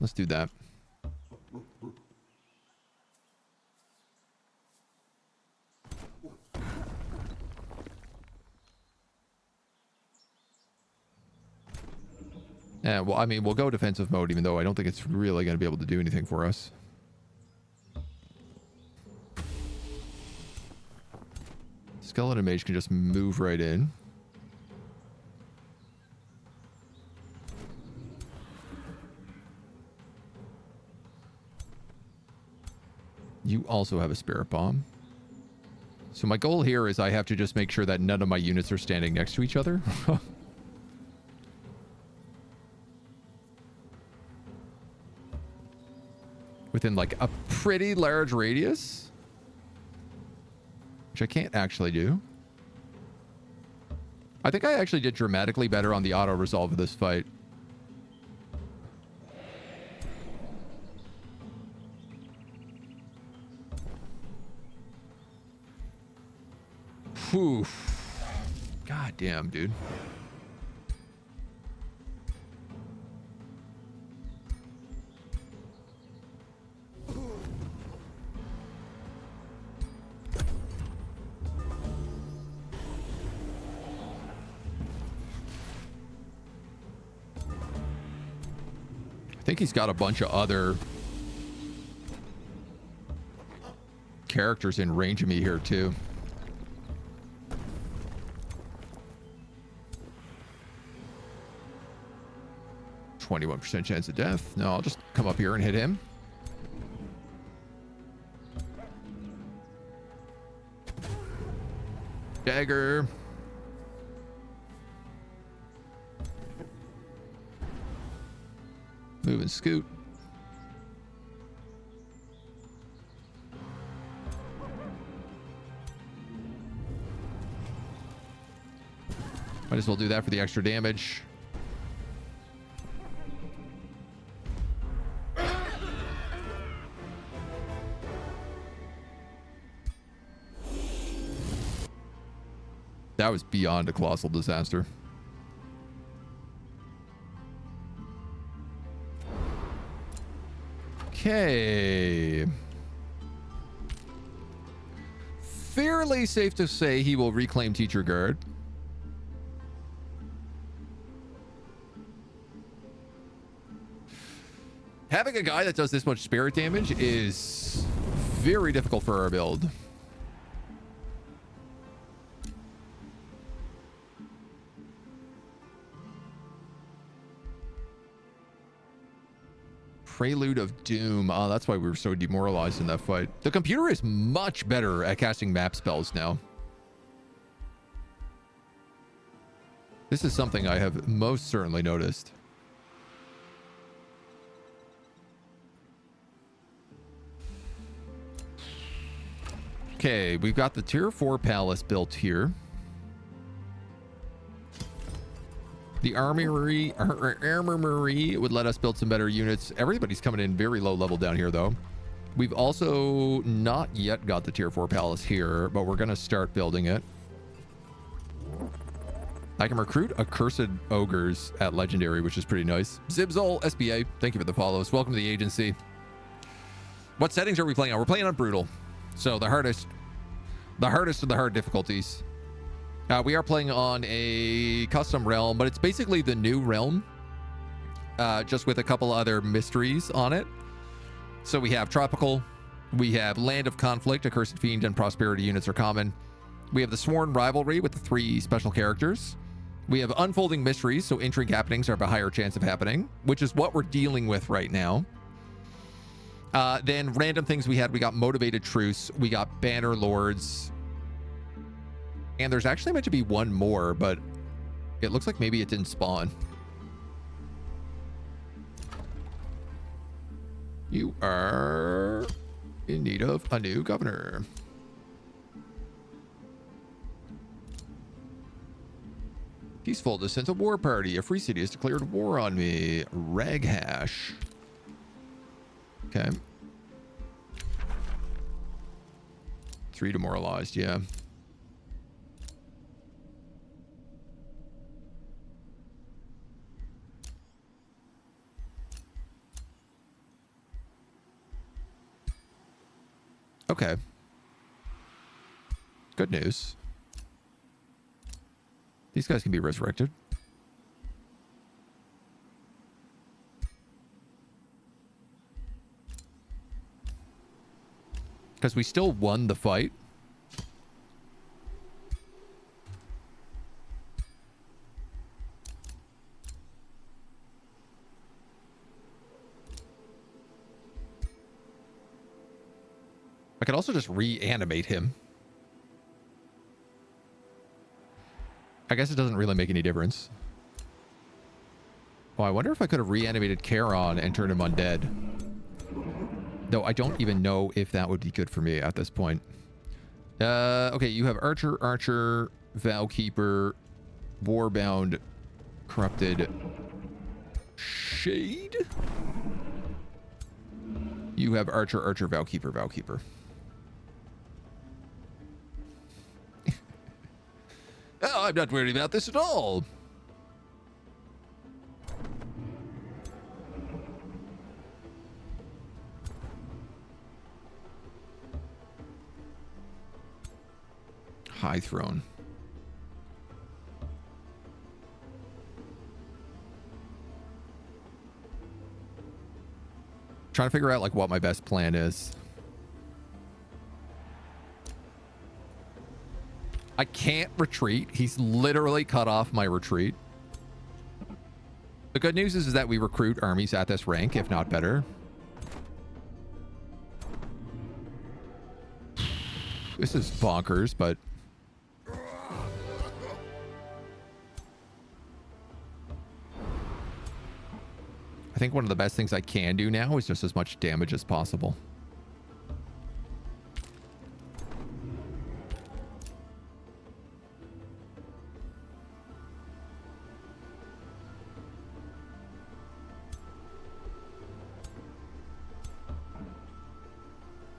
let's do that. Yeah, well, I mean, we'll go defensive mode, even though I don't think it's really going to be able to do anything for us. Skeleton Mage can just move right in. You also have a Spirit Bomb. So my goal here is I have to just make sure that none of my units are standing next to each other. Within like a pretty large radius. Which I can't actually do. I think I actually did dramatically better on the auto resolve of this fight. Whew. God damn, dude. I think he's got a bunch of other characters in range of me here too. 21% chance of death. No, I'll just come up here and hit him. Dagger. Move and scoot. Might as well do that for the extra damage. That was beyond a colossal disaster. Okay. Fairly safe to say he will reclaim Teacher Guard. Having a guy that does this much spirit damage is very difficult for our build. Prelude of Doom. Oh, that's why we were so demoralized in that fight. The computer is much better at casting map spells now. This is something I have most certainly noticed. Okay, we've got the tier 4 palace built here. The armory would let us build some better units. Everybody's coming in very low level down here, though. We've also not yet got the tier 4 palace here, but we're going to start building it. I can recruit accursed ogres at legendary, which is pretty nice. Zibzol SBA, thank you for the follows. Welcome to the agency. What settings are we playing on? We're playing on brutal. So the hardest of the hard difficulties. We are playing on a custom realm, but it's basically the new realm, just with a couple other mysteries on it. So we have tropical, we have land of conflict, accursed fiend and prosperity units are common. We have the sworn rivalry with the 3 special characters. We have unfolding mysteries, so intrigue happenings are of a higher chance of happening, which is what we're dealing with right now. Then random things we got motivated truce, we got banner lords, and there's actually meant to be one more, but it looks like maybe it didn't spawn. You are in need of a new governor. Peaceful descent of war party. A free city has declared war on me. Raghash. Okay. 3 demoralized, yeah. Okay. Good news. These guys can be resurrected. Because we still won the fight. I could also just reanimate him. I guess it doesn't really make any difference. Oh, I wonder if I could have reanimated Charon and turned him undead. Though I don't even know if that would be good for me at this point. Okay, you have Archer, Vowkeeper, Warbound, Corrupted, Shade. You have Archer, Vowkeeper. Oh, I'm not worried about this at all. High Throne. Trying to figure out like what my best plan is. I can't retreat. He's literally cut off my retreat. The good news is that we recruit armies at this rank, if not better. This is bonkers, but I think one of the best things I can do now is just as much damage as possible.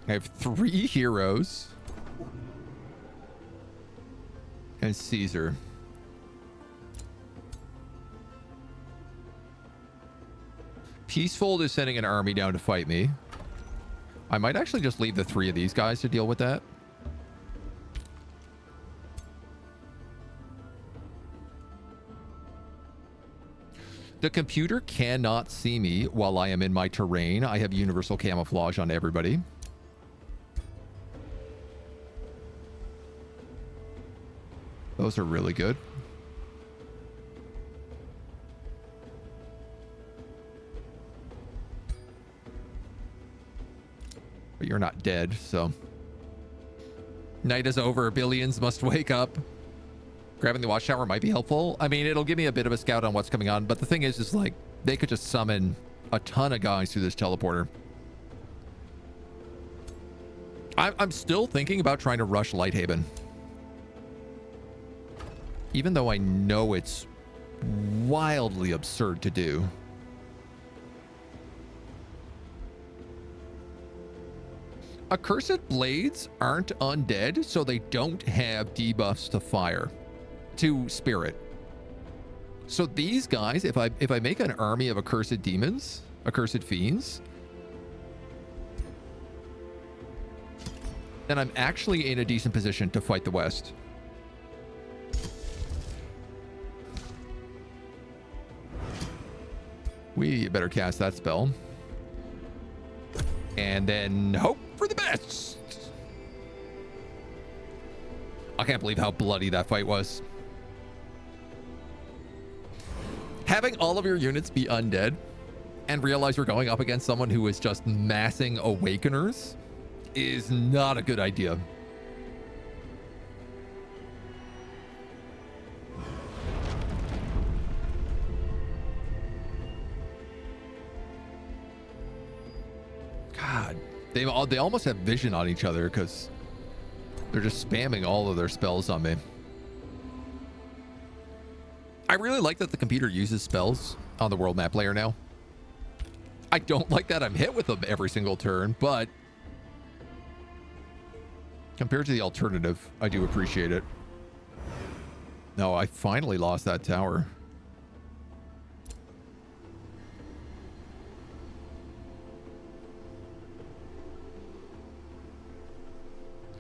I have 3 heroes. and Caesar. Peaceful is sending an army down to fight me. I might actually just leave the 3 of these guys to deal with that. The computer cannot see me while I am in my terrain. I have universal camouflage on everybody. Those are really good. But you're not dead, so. Night is over. Billions must wake up. Grabbing the watchtower might be helpful. I mean, it'll give me a bit of a scout on what's coming on, but the thing is like, they could just summon a ton of guys through this teleporter. I'm still thinking about trying to rush Lighthaven. Even though I know it's wildly absurd to do. Accursed blades aren't undead, so they don't have debuffs to fire, to spirit. So these guys, if I make an army of accursed demons, accursed fiends, then I'm actually in a decent position to fight the West. We better cast that spell. And then hope for the best. I can't believe how bloody that fight was. Having all of your units be undead and realize you're going up against someone who is just massing awakeners is not a good idea. God, they almost have vision on each other because they're just spamming all of their spells on me. I really like that the computer uses spells on the world map layer now. I don't like that I'm hit with them every single turn, but compared to the alternative, I do appreciate it. No, I finally lost that tower.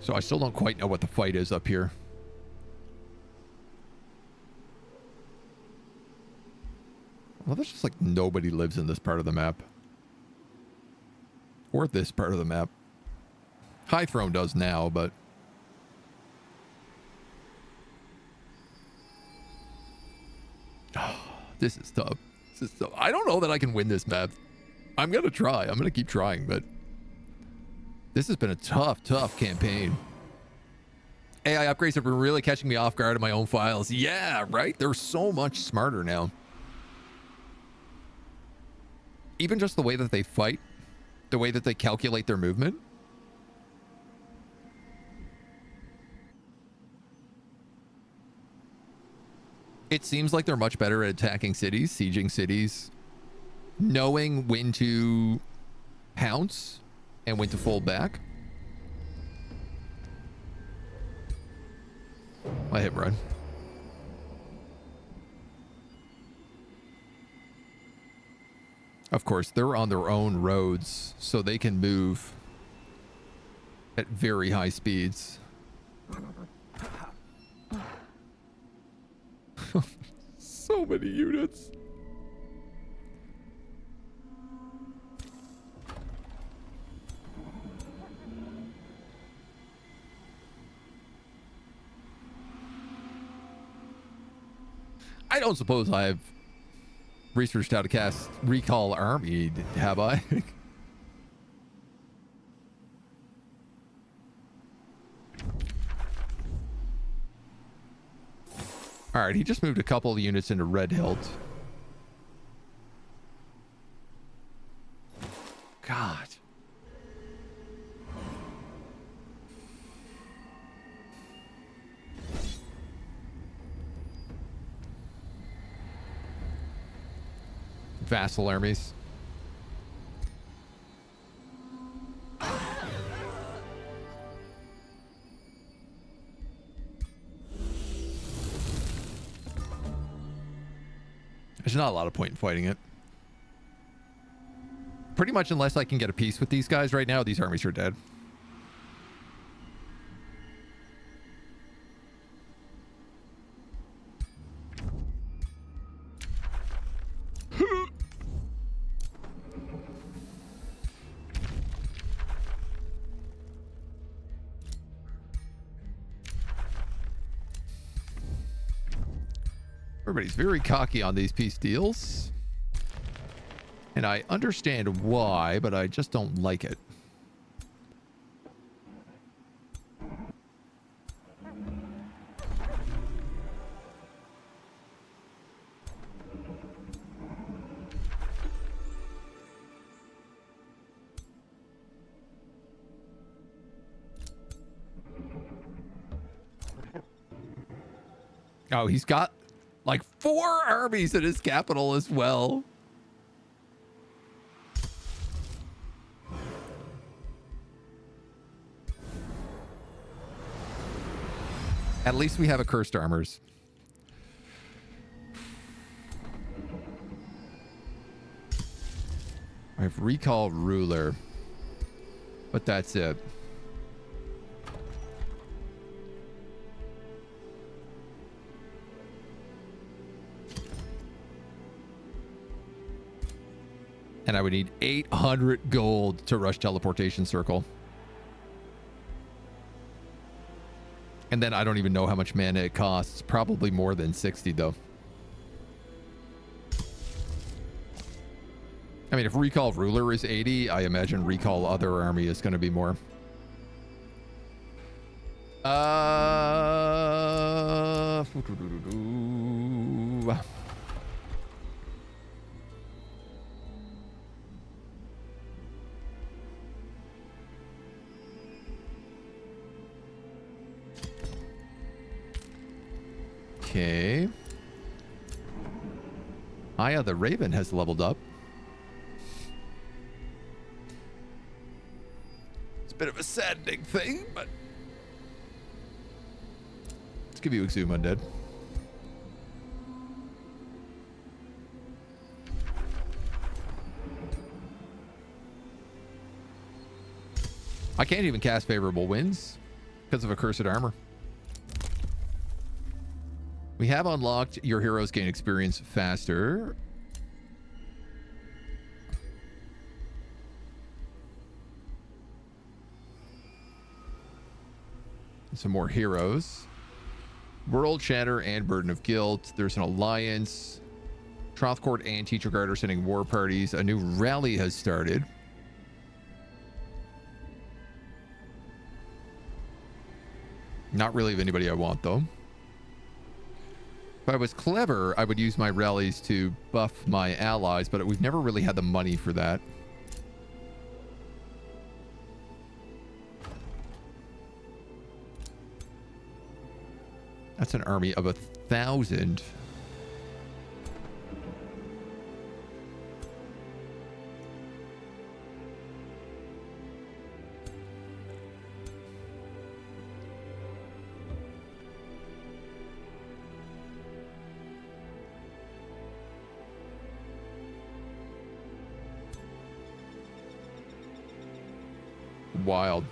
So I still don't quite know what the fight is up here. Well, there's just like nobody lives in this part of the map. Or this part of the map. High Throne does now, but... Oh, this is tough. This is tough. I don't know that I can win this map. I'm going to try. I'm going to keep trying, but... This has been a tough, tough campaign. AI upgrades have been really catching me off guard in my own files. Yeah, right? They're so much smarter now. Even just the way that they fight, the way that they calculate their movement. It seems like they're much better at attacking cities, sieging cities, knowing when to pounce and when to fold back. I hit run. Of course, they're on their own roads, so they can move at very high speeds. So many units. I don't suppose I've researched how to cast Recall Army, have I? All right, he just moved a couple of units into Red Hilt. God. Vassal armies. There's not a lot of point in fighting it. Pretty much unless I can get a peace with these guys right now, these armies are dead. Everybody's very cocky on these peace deals. And I understand why, but I just don't like it. Oh, he's got like 4 armies in his capital as well. At least we have accursed armors. I have recall ruler, but that's it. And I would need 800 gold to rush teleportation circle. And then I don't even know how much mana it costs. Probably more than 60 though. I mean, if recall ruler is 80, I imagine recall other army is going to be more. Okay. Aya the Raven has leveled up. It's a bit of a saddening thing, but let's give you Exhume Undead. I can't even cast favorable winds because of accursed armor. We have unlocked your heroes gain experience faster. Some more heroes. World Shatter and Burden of Guilt. There's an alliance. Troth Court and Teacher Guard are sending war parties. A new rally has started. Not really of anybody I want, though. If I was clever, I would use my rallies to buff my allies, but we've never really had the money for that. That's an army of 1,000. Wild.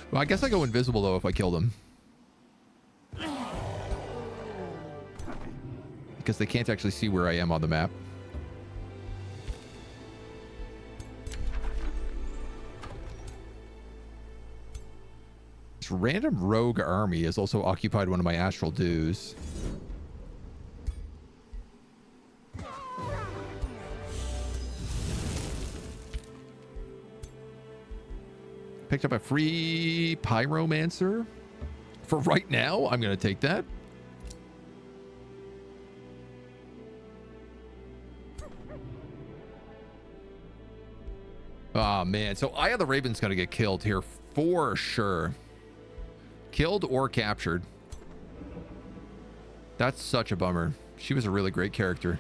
Well, I guess I go invisible though if I kill them, because they can't actually see where I am on the map. This random rogue army has also occupied one of my astral dues. Picked up a free pyromancer. For right now, I'm going to take that. Oh, man. So Aya the Raven's going to get killed here for sure. Killed or captured. That's such a bummer. She was a really great character.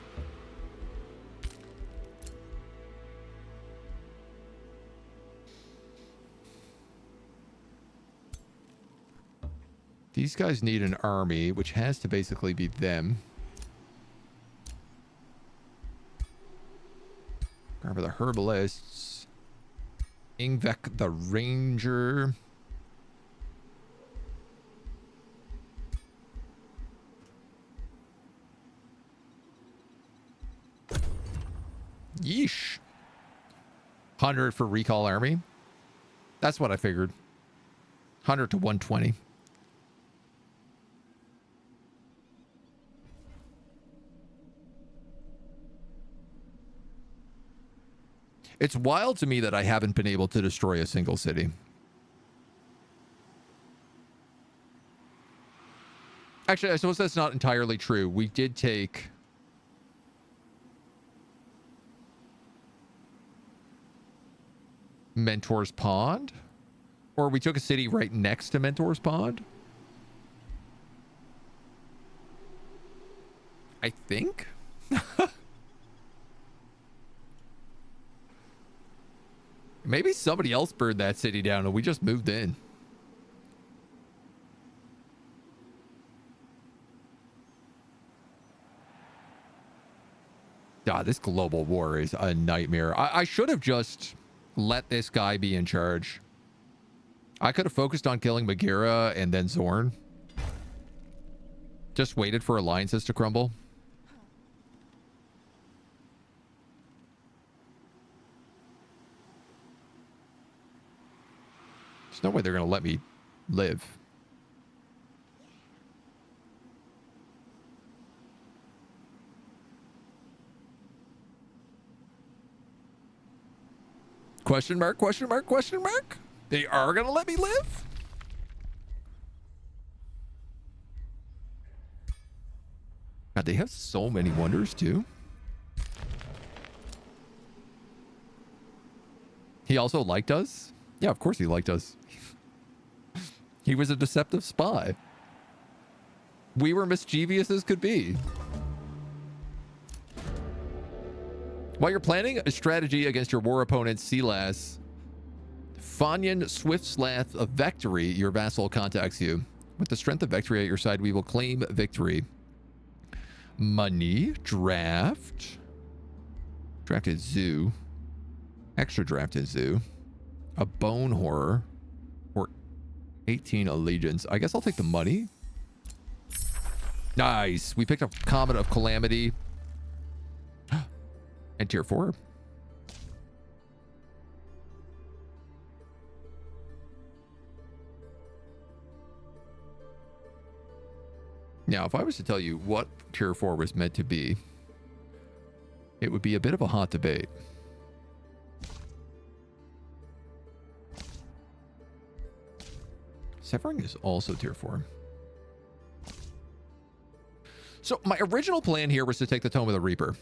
These guys need an army, which has to basically be them. Remember the herbalists. Ingvek the ranger. Yeesh. 100 for recall army. That's what I figured. 100 to 120. It's wild to me that I haven't been able to destroy a single city. Actually, I suppose that's not entirely true. We did take... Mentor's Pond? Or we took a city right next to Mentor's Pond? I think? Maybe somebody else burned that city down and we just moved in. God, this global war is a nightmare. I should have just let this guy be in charge. I could have focused on killing Bagheera and then Zorn. Just waited for alliances to crumble. There's no way they're going to let me live. Question mark, question mark, question mark. They are going to let me live? God, they have so many wonders too. He also liked us? Yeah, of course he liked us. He was a deceptive spy. We were mischievous as could be. While you're planning a strategy against your war opponent, Silas, Fanyan Swiftslath of Vectory, your vassal, contacts you. With the strength of Vectory at your side, we will claim victory. Money, draft. Drafted zoo. Extra drafted zoo. A bone horror. Or 18 allegiance. I guess I'll take the money. Nice. We picked up Comet of Calamity. And tier 4. Now, if I was to tell you what tier 4 was meant to be, it would be a bit of a hot debate. Severing is also tier 4. So my original plan here was to take the Tome of the Reaper.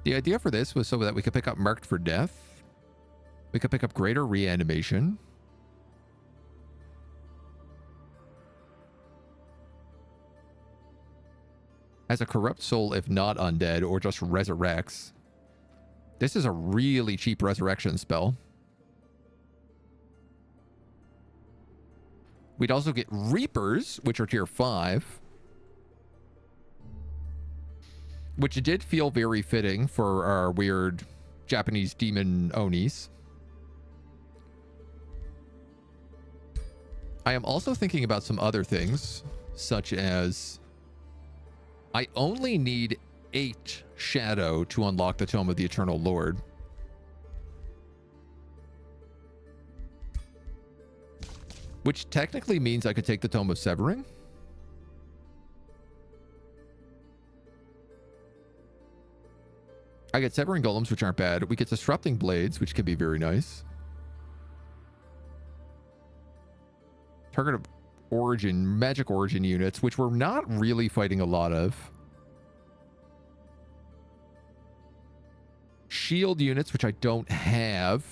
The idea for this was so that we could pick up Marked for Death. We could pick up Greater Reanimation. As a corrupt soul, if not undead, or just resurrects. This is a really cheap resurrection spell. We'd also get Reapers, which are tier 5. Which did feel very fitting for our weird Japanese demon Onis. I am also thinking about some other things, such as I only need 8 shadow to unlock the Tome of the Eternal Lord. Which technically means I could take the Tome of Severing. I get Severing Golems, which aren't bad. We get Disrupting Blades, which can be very nice. Target of Origin, Magic Origin units, which we're not really fighting a lot of. Shield units, which I don't have.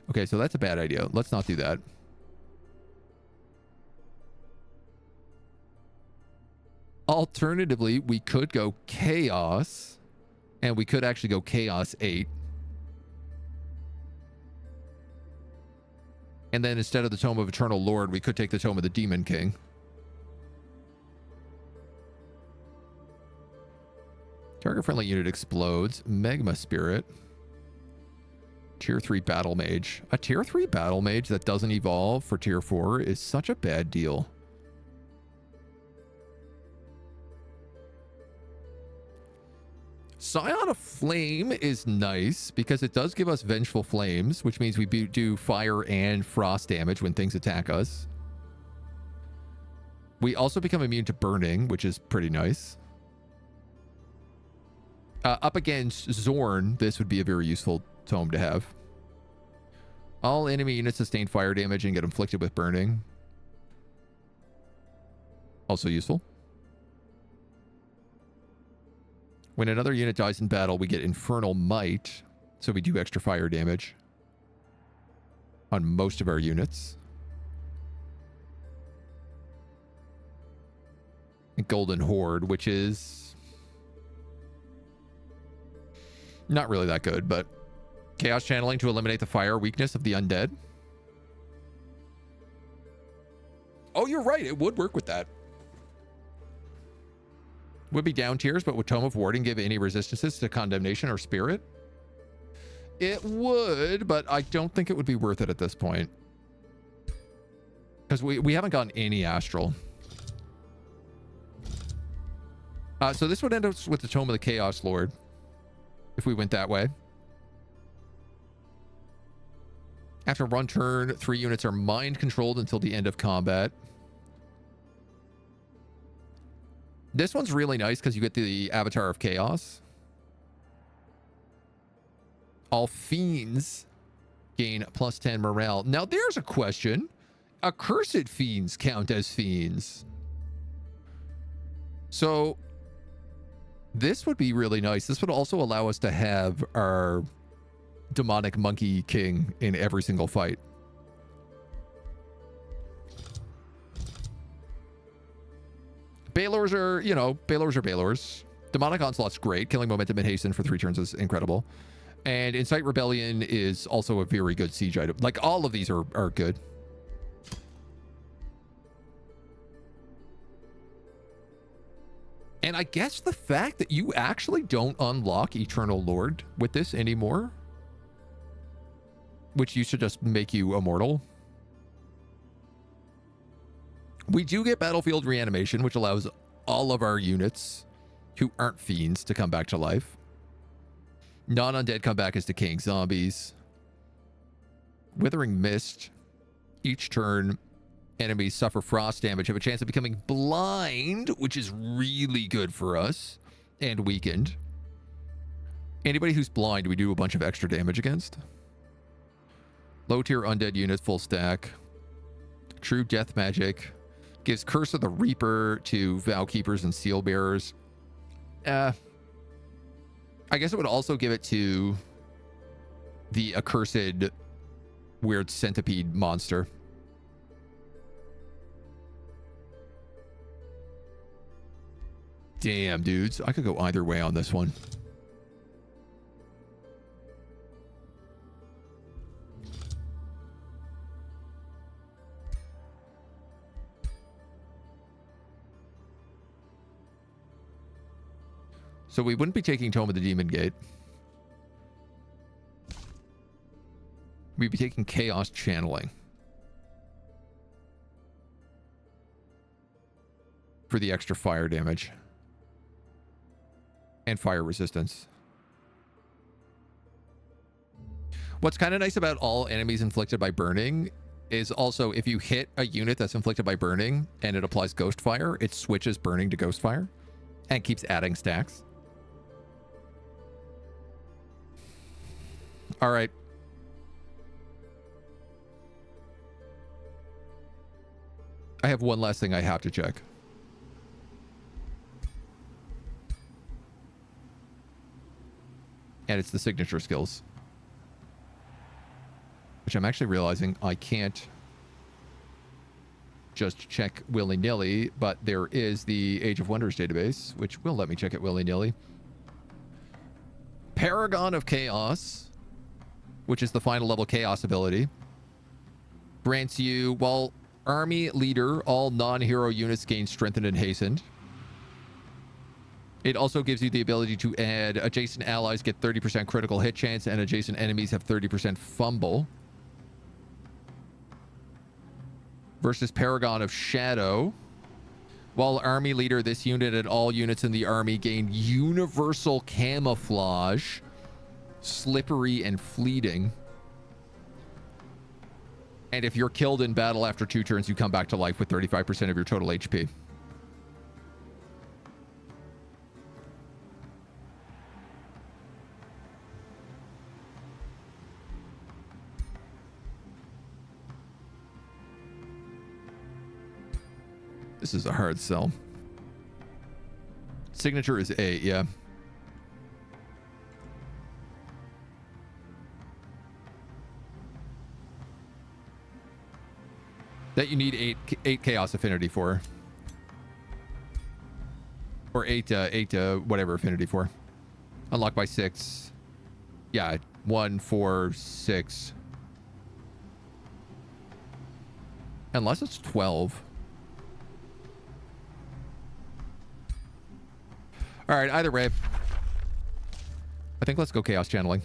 Okay, so that's a bad idea. Let's not do that. Alternatively, we could go Chaos. And we could actually go Chaos 8. And then instead of the Tome of Eternal Lord, we could take the Tome of the Demon King. Target friendly unit explodes. Magma Spirit. Tier 3 Battle Mage. A Tier 3 Battle Mage that doesn't evolve for Tier 4 is such a bad deal. Scion of Flame is nice because it does give us Vengeful Flames, which means we do fire and frost damage when things attack us. We also become immune to burning, which is pretty nice. Up against Zorn, this would be a very useful tome to have. All enemy units sustain fire damage and get inflicted with burning. Also useful. When another unit dies in battle, we get Infernal Might, so we do extra fire damage on most of our units. And Golden Horde, which is not really that good, but Chaos Channeling to eliminate the fire weakness of the undead. Oh, you're right. It would work with that. Would be down tiers, but would Tome of Warding give any resistances to condemnation or spirit? It would, but I don't think it would be worth it at this point. Because we haven't gotten any astral. So this would end up with the Tome of the Chaos Lord. If we went that way. After run turn, 3 units are mind controlled until the end of combat. This one's really nice because you get the Avatar of Chaos. All fiends gain plus 10 morale. Now there's a question. Accursed fiends count as fiends. So this would be really nice. This would also allow us to have our demonic monkey king in every single fight. Balors are, you know, Balors are Balors. Demonic Onslaught's great. Killing momentum and hasten for 3 turns is incredible. And Incite Rebellion is also a very good siege item. Like, all of these are good. And I guess the fact that you actually don't unlock Eternal Lord with this anymore, which used to just make you immortal. We do get Battlefield Reanimation, which allows all of our units who aren't fiends to come back to life. Non-undead come back as decaying zombies. Withering Mist. Each turn, enemies suffer frost damage, have a chance of becoming blind, which is really good for us, and weakened. Anybody who's blind, we do a bunch of extra damage against. Low tier undead units, full stack. True death magic. Gives Curse of the Reaper to Vow Keepers and Seal Bearers. I guess it would also give it to the accursed weird centipede monster. Damn, dudes. I could go either way on this one. So we wouldn't be taking Tome of the Demon Gate. We'd be taking Chaos Channeling. For the extra fire damage. And fire resistance. What's kind of nice about all enemies inflicted by burning is also if you hit a unit that's inflicted by burning and it applies Ghost Fire, it switches burning to Ghost Fire and keeps adding stacks. All right. I have one last thing I have to check. And it's the signature skills. Which I'm actually realizing I can't just check willy-nilly, but there is the Age of Wonders database, which will let me check it willy-nilly. Paragon of Chaos, which is the final level Chaos ability. grants you, well, army leader, all non-hero units gain strengthened and hastened. It also gives you the ability to add adjacent allies get 30% critical hit chance and adjacent enemies have 30% fumble. Versus Paragon of Shadow. While army leader, this unit and all units in the army gain universal camouflage, slippery and fleeting. And if you're killed in battle after 2 turns, you come back to life with 35% of your total HP. This is a hard sell. Signature is 8, yeah. That you need 8 chaos affinity for. Or 8 whatever affinity for. Unlocked by 6. Yeah, 1, 4, 6. Unless it's 12. All right, either way, I think let's go Chaos Channeling.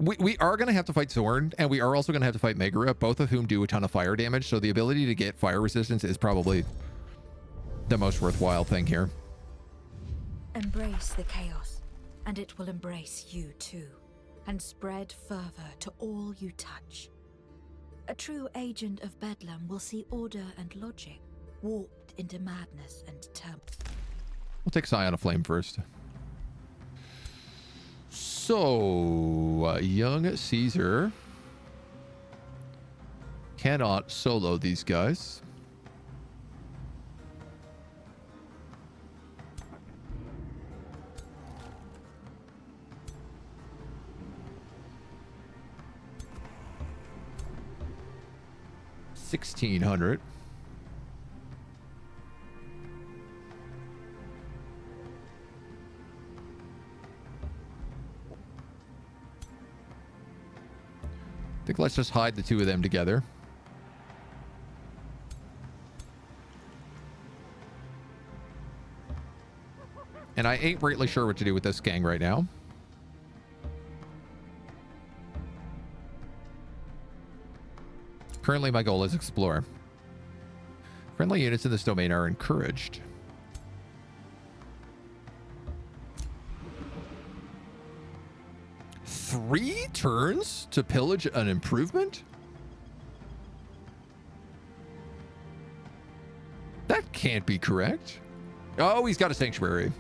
We are going to have to fight Zorn, and we are also going to have to fight Megara, both of whom do a ton of fire damage, so the ability to get fire resistance is probably the most worthwhile thing here. Embrace the chaos, and it will embrace you too, and spread fervor to all you touch. A true agent of Bedlam will see order and logic warped into madness and turmoil. We'll take Scion of Flame first. So, young Caesar cannot solo these guys. $1,600. I think let's just hide the 2 of them together. And I ain't really sure what to do with this gang right now. Currently, my goal is explore. Friendly units in this domain are encouraged. Three turns to pillage an improvement? That can't be correct. Oh, he's got a sanctuary.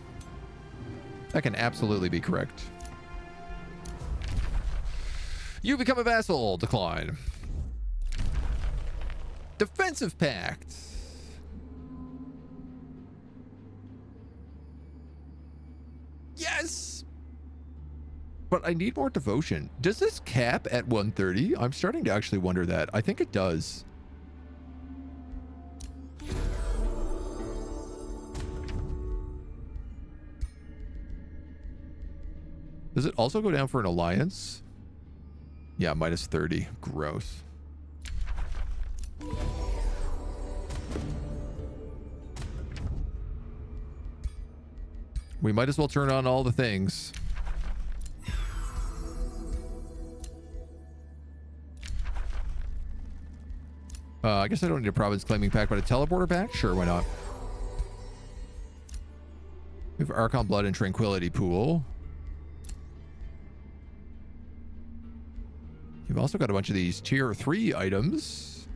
That can absolutely be correct. You become a vassal. Decline. Defensive pact. Yes. But I need more devotion. Does this cap at 130? I'm starting to actually wonder that. I think it does. Does it also go down for an alliance? Yeah, minus 30. Gross. We might as well turn on all the things. I guess I don't need a province claiming pack, but a teleporter pack? Sure, why not? We have Archon Blood and Tranquility Pool. You've also got a bunch of these tier 3 items,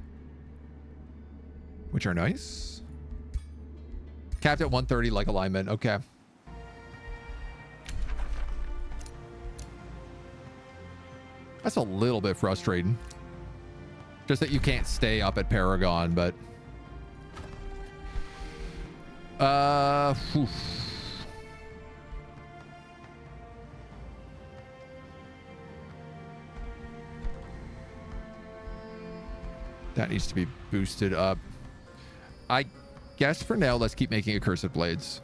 which are nice. Capped at 130 like alignment. Okay. That's a little bit frustrating. Just that you can't stay up at Paragon, but... Oof. That needs to be boosted up. I guess for now, let's keep making accursed blades.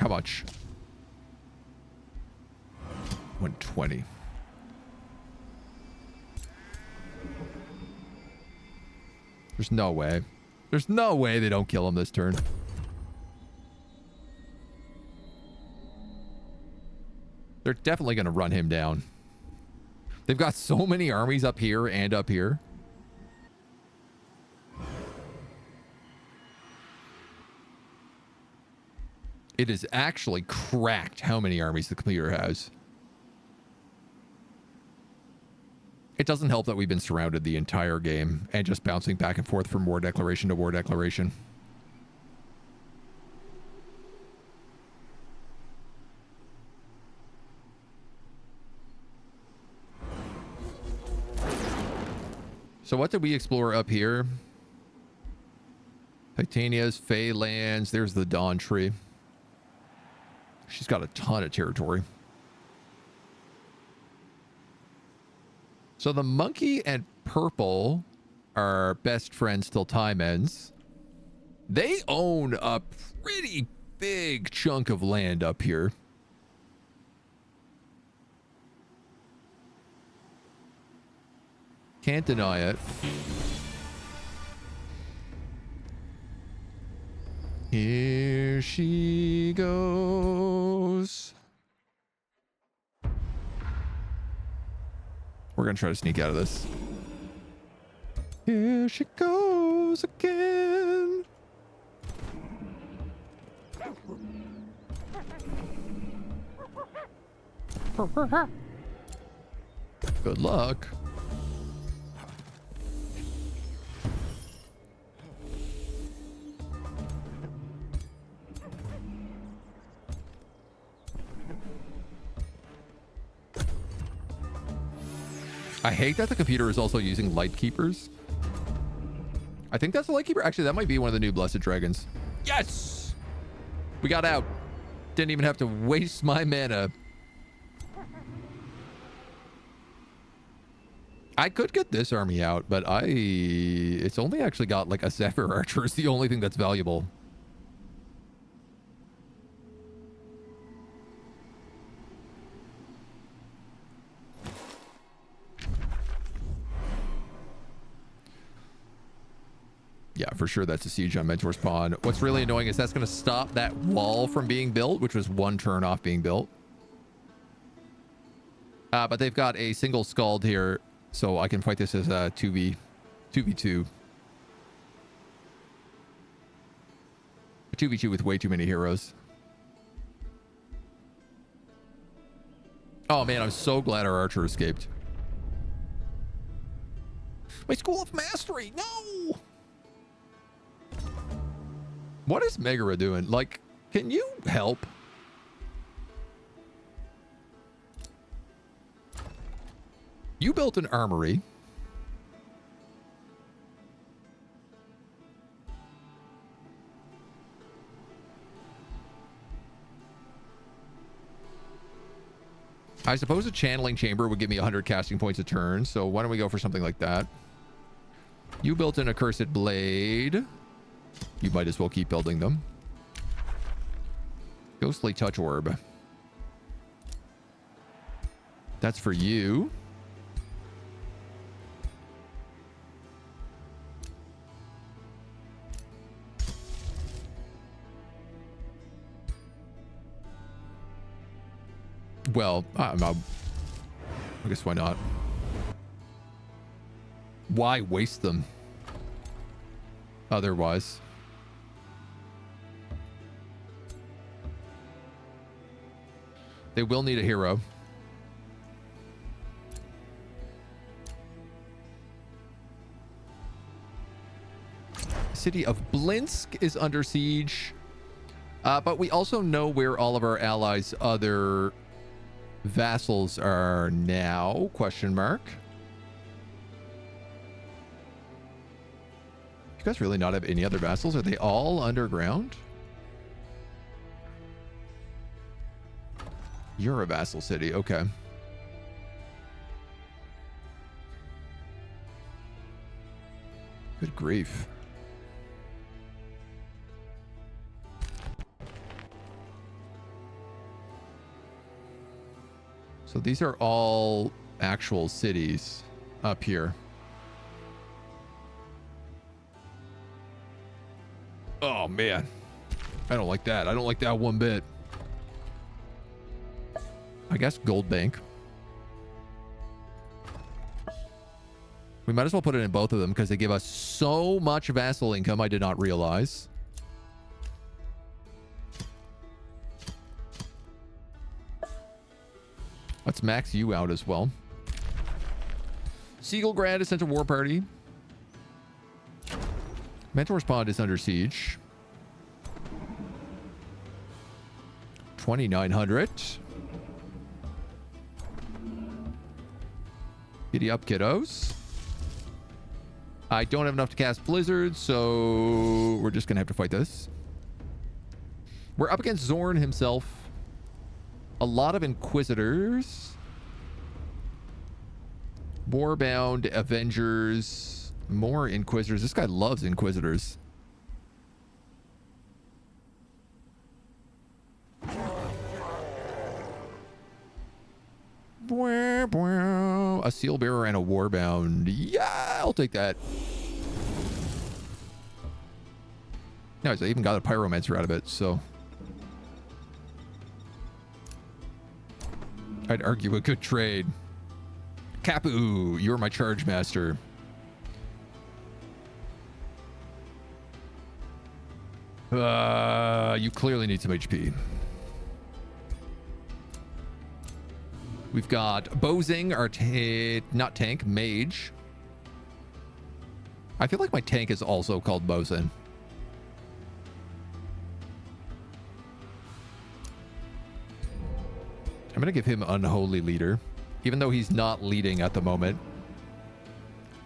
How much? 120. There's no way. There's no way they don't kill him this turn. They're definitely going to run him down. They've got so many armies up here and up here. It is actually cracked how many armies the computer has. It doesn't help that we've been surrounded the entire game and just bouncing back and forth from war declaration to war declaration. So what did we explore up here? Titania's, Fey lands. There's the Dawn Tree. She's got a ton of territory. So the monkey and purple are best friends till time ends. They own a pretty big chunk of land up here. Can't deny it. Here she goes. We're going to try to sneak out of this. Here she goes again. Good luck. I hate that the computer is also using light keepers. I think that's a light keeper. Actually, that might be one of the new blessed dragons. Yes! We got out. Didn't even have to waste my mana. I could get this army out, but it's only actually got like a Zephyr Archer is the only thing that's valuable. Yeah, for sure that's a siege on Mentor's Pawn. What's really annoying is that's going to stop that wall from being built, which was one turn off being built. But they've got a single Scald here, so I can fight this as a 2v2. A 2v2 with way too many heroes. Oh man, I'm so glad our archer escaped. My School of Mastery, no! What is Megara doing? Like, can you help? You built an armory. I suppose a channeling chamber would give me 100 casting points a turn, so why don't we go for something like that? You built an accursed blade. You might as well keep building them. Ghostly touch orb. That's for you. Well, I guess why not? Why waste them? Otherwise. They will need a hero. City of Blinsk is under siege. But we also know where all of our allies' other vassals are now, question mark. You guys really not have any other vassals? Are they all underground? You're a vassal city, okay. Good grief. So these are all actual cities up here. Oh, man. I don't like that. I don't like that one bit. I guess Gold Bank. We might as well put it in both of them because they give us so much vassal income I did not realize. Let's max you out as well. Seagull Grad is sent to War Party. Mentor's Pond is under siege. 2,900. Giddy up, kiddos. I don't have enough to cast Blizzard, so we're just going to have to fight this. We're up against Zorn himself. A lot of Inquisitors. Warbound, Avengers, more Inquisitors. This guy loves Inquisitors. A Seal Bearer and a Warbound. Yeah, I'll take that. Nice, I even got a Pyromancer out of it, so... I'd argue a good trade. Kapu, you're my charge master. You clearly need some HP. We've got Bozing, our not tank, mage. I feel like my tank is also called Bozin. I'm going to give him Unholy Leader, even though he's not leading at the moment.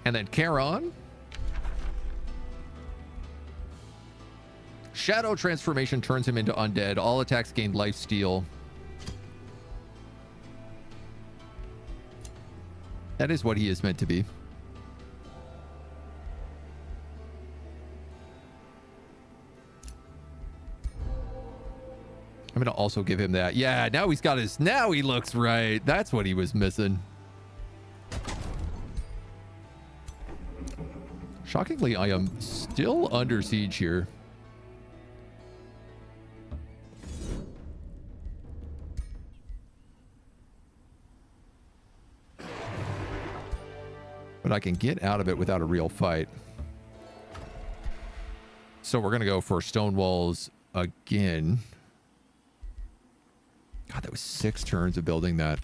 And then Charon. Shadow Transformation turns him into undead. All attacks gain lifesteal. That is what he is meant to be. I'm going to also give him that. Yeah, now he's got his... Now he looks right. That's what he was missing. Shockingly, I am still under siege here. But I can get out of it without a real fight. So we're going to go for stone walls again. God, that was 6 turns of building that.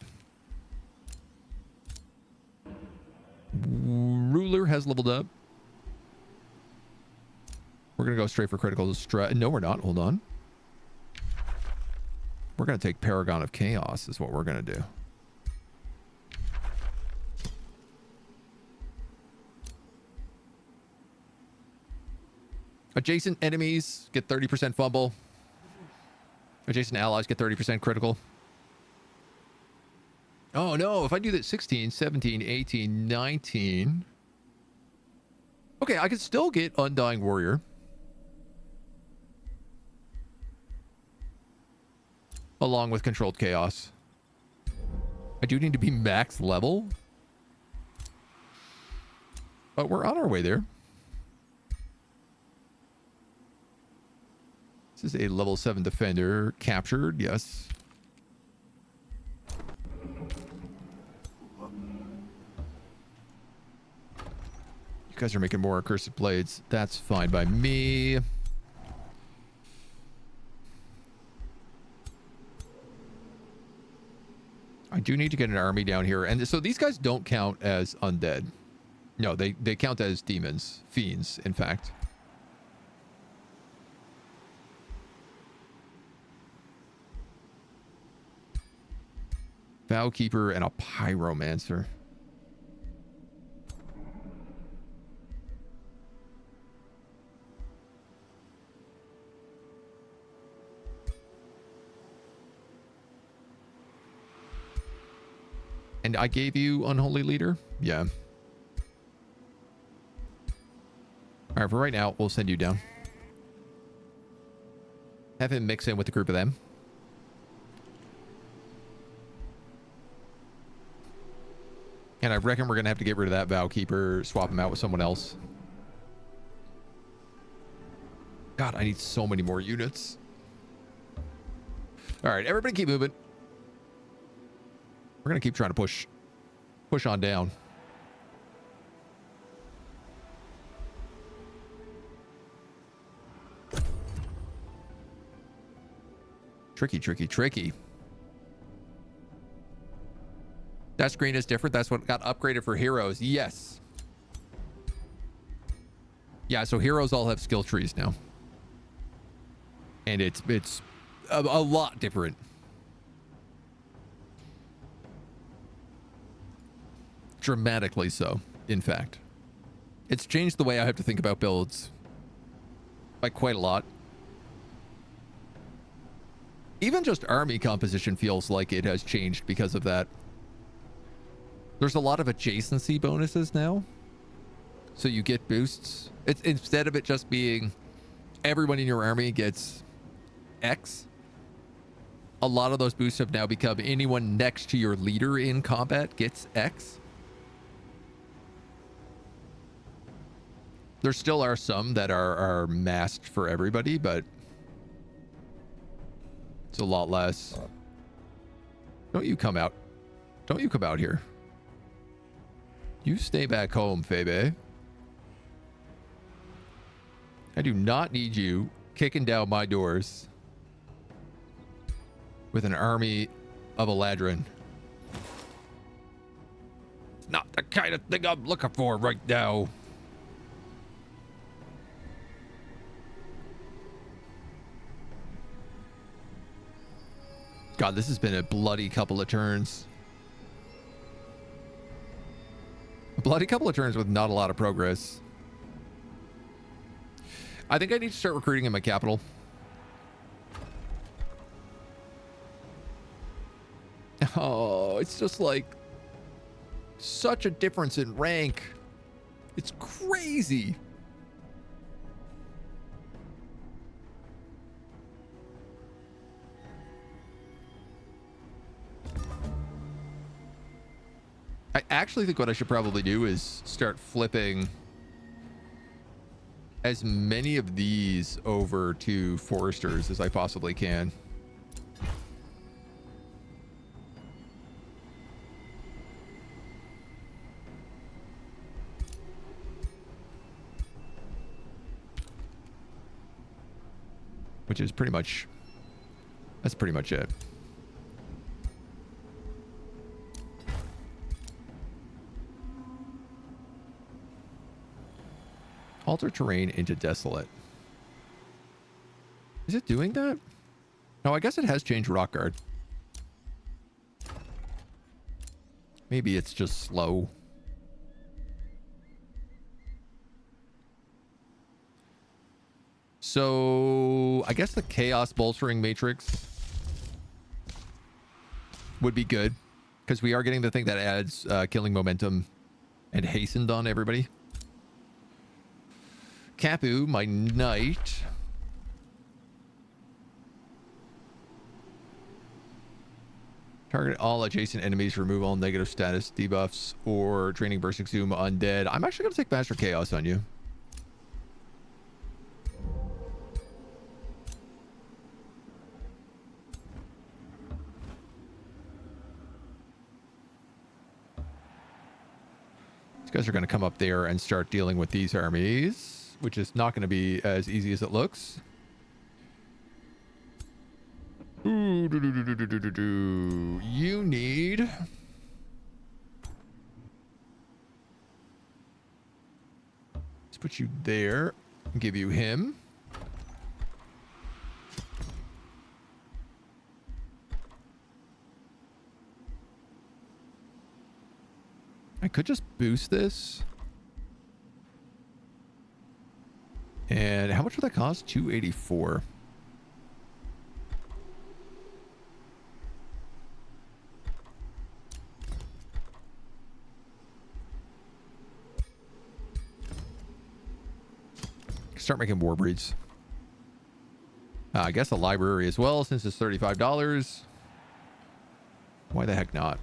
Ruler has leveled up. We're going to go straight for critical stress. No, we're not. Hold on. We're going to take Paragon of Chaos is what we're going to do. Adjacent enemies get 30% fumble. Adjacent allies get 30% critical. Oh no, if I do that 16, 17, 18, 19. Okay, I can still get Undying Warrior. Along with Controlled Chaos. I do need to be max level. But we're on our way there. This is a level 7 defender. Captured, yes. You guys are making more accursed blades. That's fine by me. I do need to get an army down here. And so these guys don't count as undead. No, they count as demons. Fiends, in fact. Vowkeeper and a Pyromancer. And I gave you Unholy Leader? Yeah. All right, for right now, we'll send you down. Have him mix in with a group of them. And I reckon we're going to have to get rid of that Vow Keeper, swap him out with someone else. God, I need so many more units. All right, everybody keep moving. We're going to keep trying to push on down. Tricky, tricky, tricky. That screen is different. That's what got upgraded for heroes. Yes. Yeah, so heroes all have skill trees now. And it's a lot different. Dramatically so, in fact. It's changed the way I have to think about builds by quite a lot. Even just army composition feels like it has changed because of that. There's a lot of adjacency bonuses now. So you get boosts. It's instead of it just being everyone in your army gets X, a lot of those boosts have now become anyone next to your leader in combat gets X. There still are some that are masked for everybody, but it's a lot less. Don't you come out. Don't you come out here. You stay back home, Febe. I do not need you kicking down my doors with an army of Eladrin. It's not the kind of thing I'm looking for right now. God, this has been a bloody couple of turns. A bloody couple of turns with not a lot of progress. I think I need to start recruiting in my capital. Oh, it's just like such a difference in rank. It's crazy. I actually think what I should probably do is start flipping as many of these over to foresters as I possibly can. Which is pretty much, that's pretty much it. Alter terrain into desolate. Is it doing that? No, I guess it has changed rock guard. Maybe it's just slow. So I guess the chaos bolstering matrix would be good because we are getting the thing that adds killing momentum and hastened on everybody. Capu, my knight. Target all adjacent enemies, remove all negative status debuffs or training burst exhume undead. I'm actually going to take Master Chaos on you. These guys are going to come up there and start dealing with these armies, which is not going to be as easy as it looks. Ooh, you need... Let's put you there. Give you him. I could just boost this. And how much would that cost? 284. Start making war breeds. I guess a library as well, since it's $35. Why the heck not?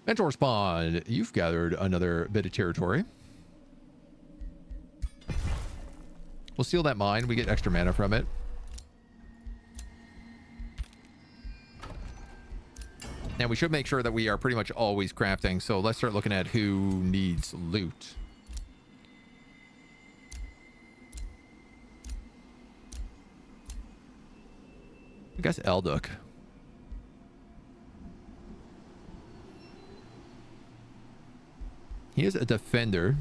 Mentor spawn. You've gathered another bit of territory. We'll seal that mine. We get extra mana from it. And we should make sure that we are pretty much always crafting. So let's start looking at who needs loot. I guess Elduk. He is a defender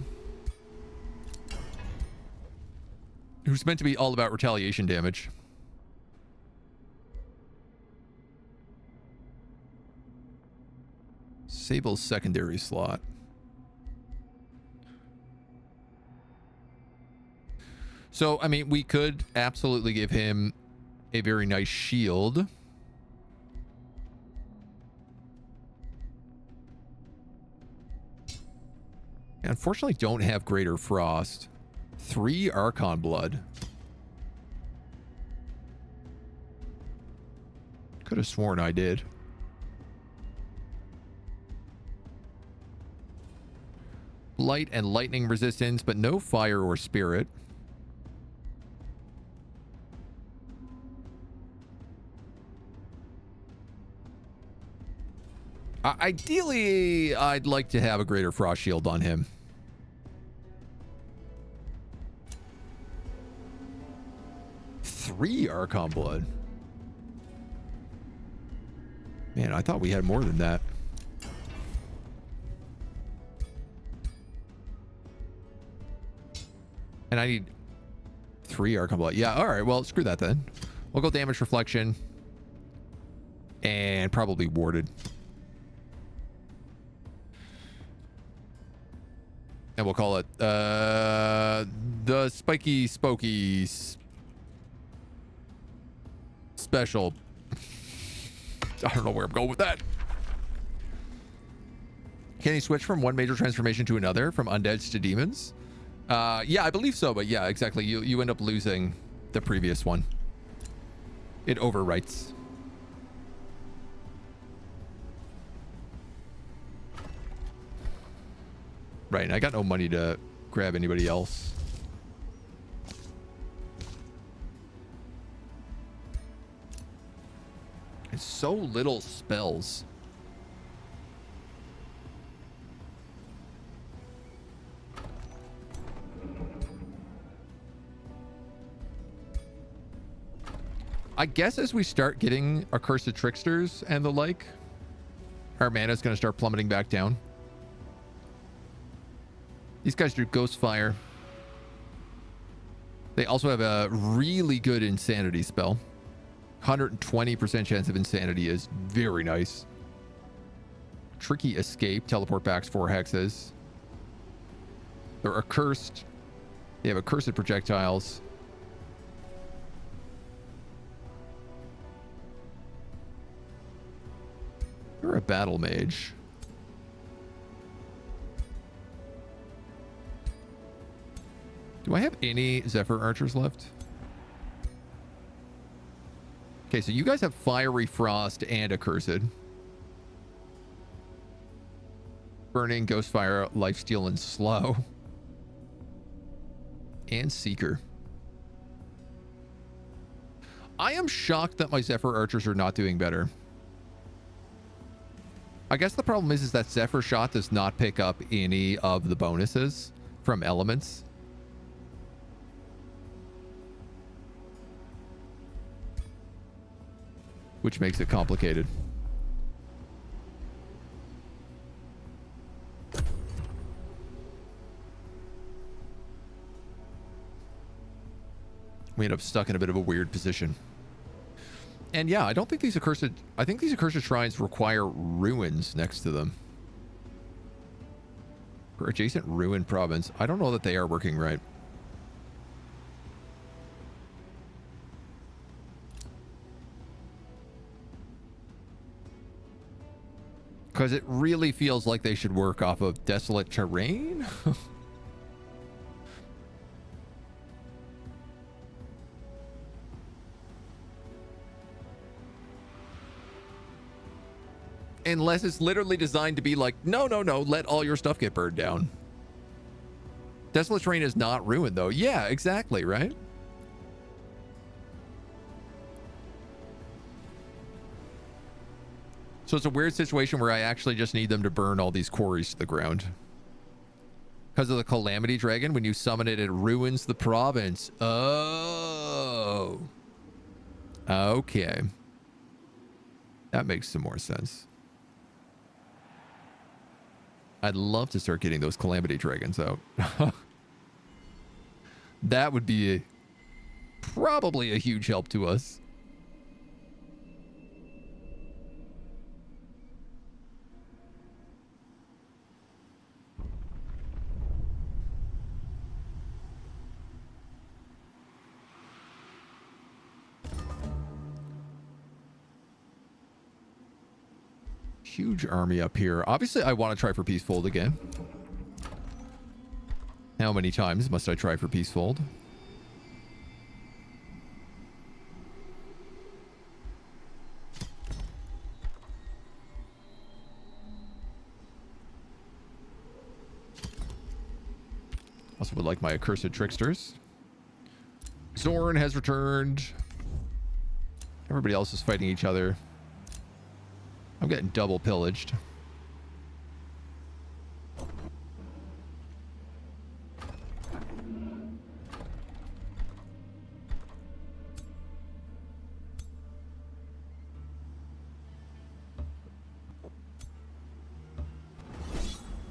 who's meant to be all about retaliation damage. Sable's secondary slot. So, I mean, we could absolutely give him a very nice shield. Unfortunately, don't have Greater Frost. 3 Archon Blood. Could have sworn I did. Light and lightning resistance, but no fire or spirit. Ideally, I'd like to have a Greater Frost Shield on him. Three Archon Blood. Man, I thought we had more than that. And I need 3 Archon Blood. Yeah, all right. Well, screw that then. We'll go damage reflection. And probably warded. And we'll call it the Spiky Spokey Special. I don't know where I'm going with that. Can he switch from one major transformation to another, from undeads to demons? Yeah, I believe so, but yeah, exactly. You end up losing the previous one. It overwrites. Right, and I got no money to grab anybody else. It's so little spells. I guess as we start getting accursed tricksters and the like, our mana is going to start plummeting back down. These guys do Ghost Fire. They also have a really good Insanity spell. 120% chance of Insanity is very nice. Tricky Escape. Teleport back 4 hexes. They're accursed. They have accursed projectiles. You're a battle mage. Do I have any Zephyr archers left? Okay, so you guys have Fiery Frost and Accursed. Burning, Ghostfire, Lifesteal, and Slow. And Seeker. I am shocked that my Zephyr archers are not doing better. I guess the problem is that Zephyr Shot does not pick up any of the bonuses from elements. Which makes it complicated. We end up stuck in a bit of a weird position. And yeah, I don't think these accursed... I think these accursed shrines require ruins next to them. For adjacent ruin province, I don't know that they are working right. Because it really feels like they should work off of desolate terrain. Unless it's literally designed to be like, no, no, no, let all your stuff get burned down. Desolate Terrain is not ruined, though. Yeah, exactly, right? So it's a weird situation where I actually just need them to burn all these quarries to the ground. Because of the Calamity Dragon, when you summon it, it ruins the province. Oh. Okay. That makes some more sense. I'd love to start getting those Calamity Dragons out. That would be probably a huge help to us. Huge army up here. Obviously, I want to try for Peacefold again. How many times must I try for Peacefold? Also would like my accursed tricksters. Zorn has returned. Everybody else is fighting each other. I'm getting double pillaged.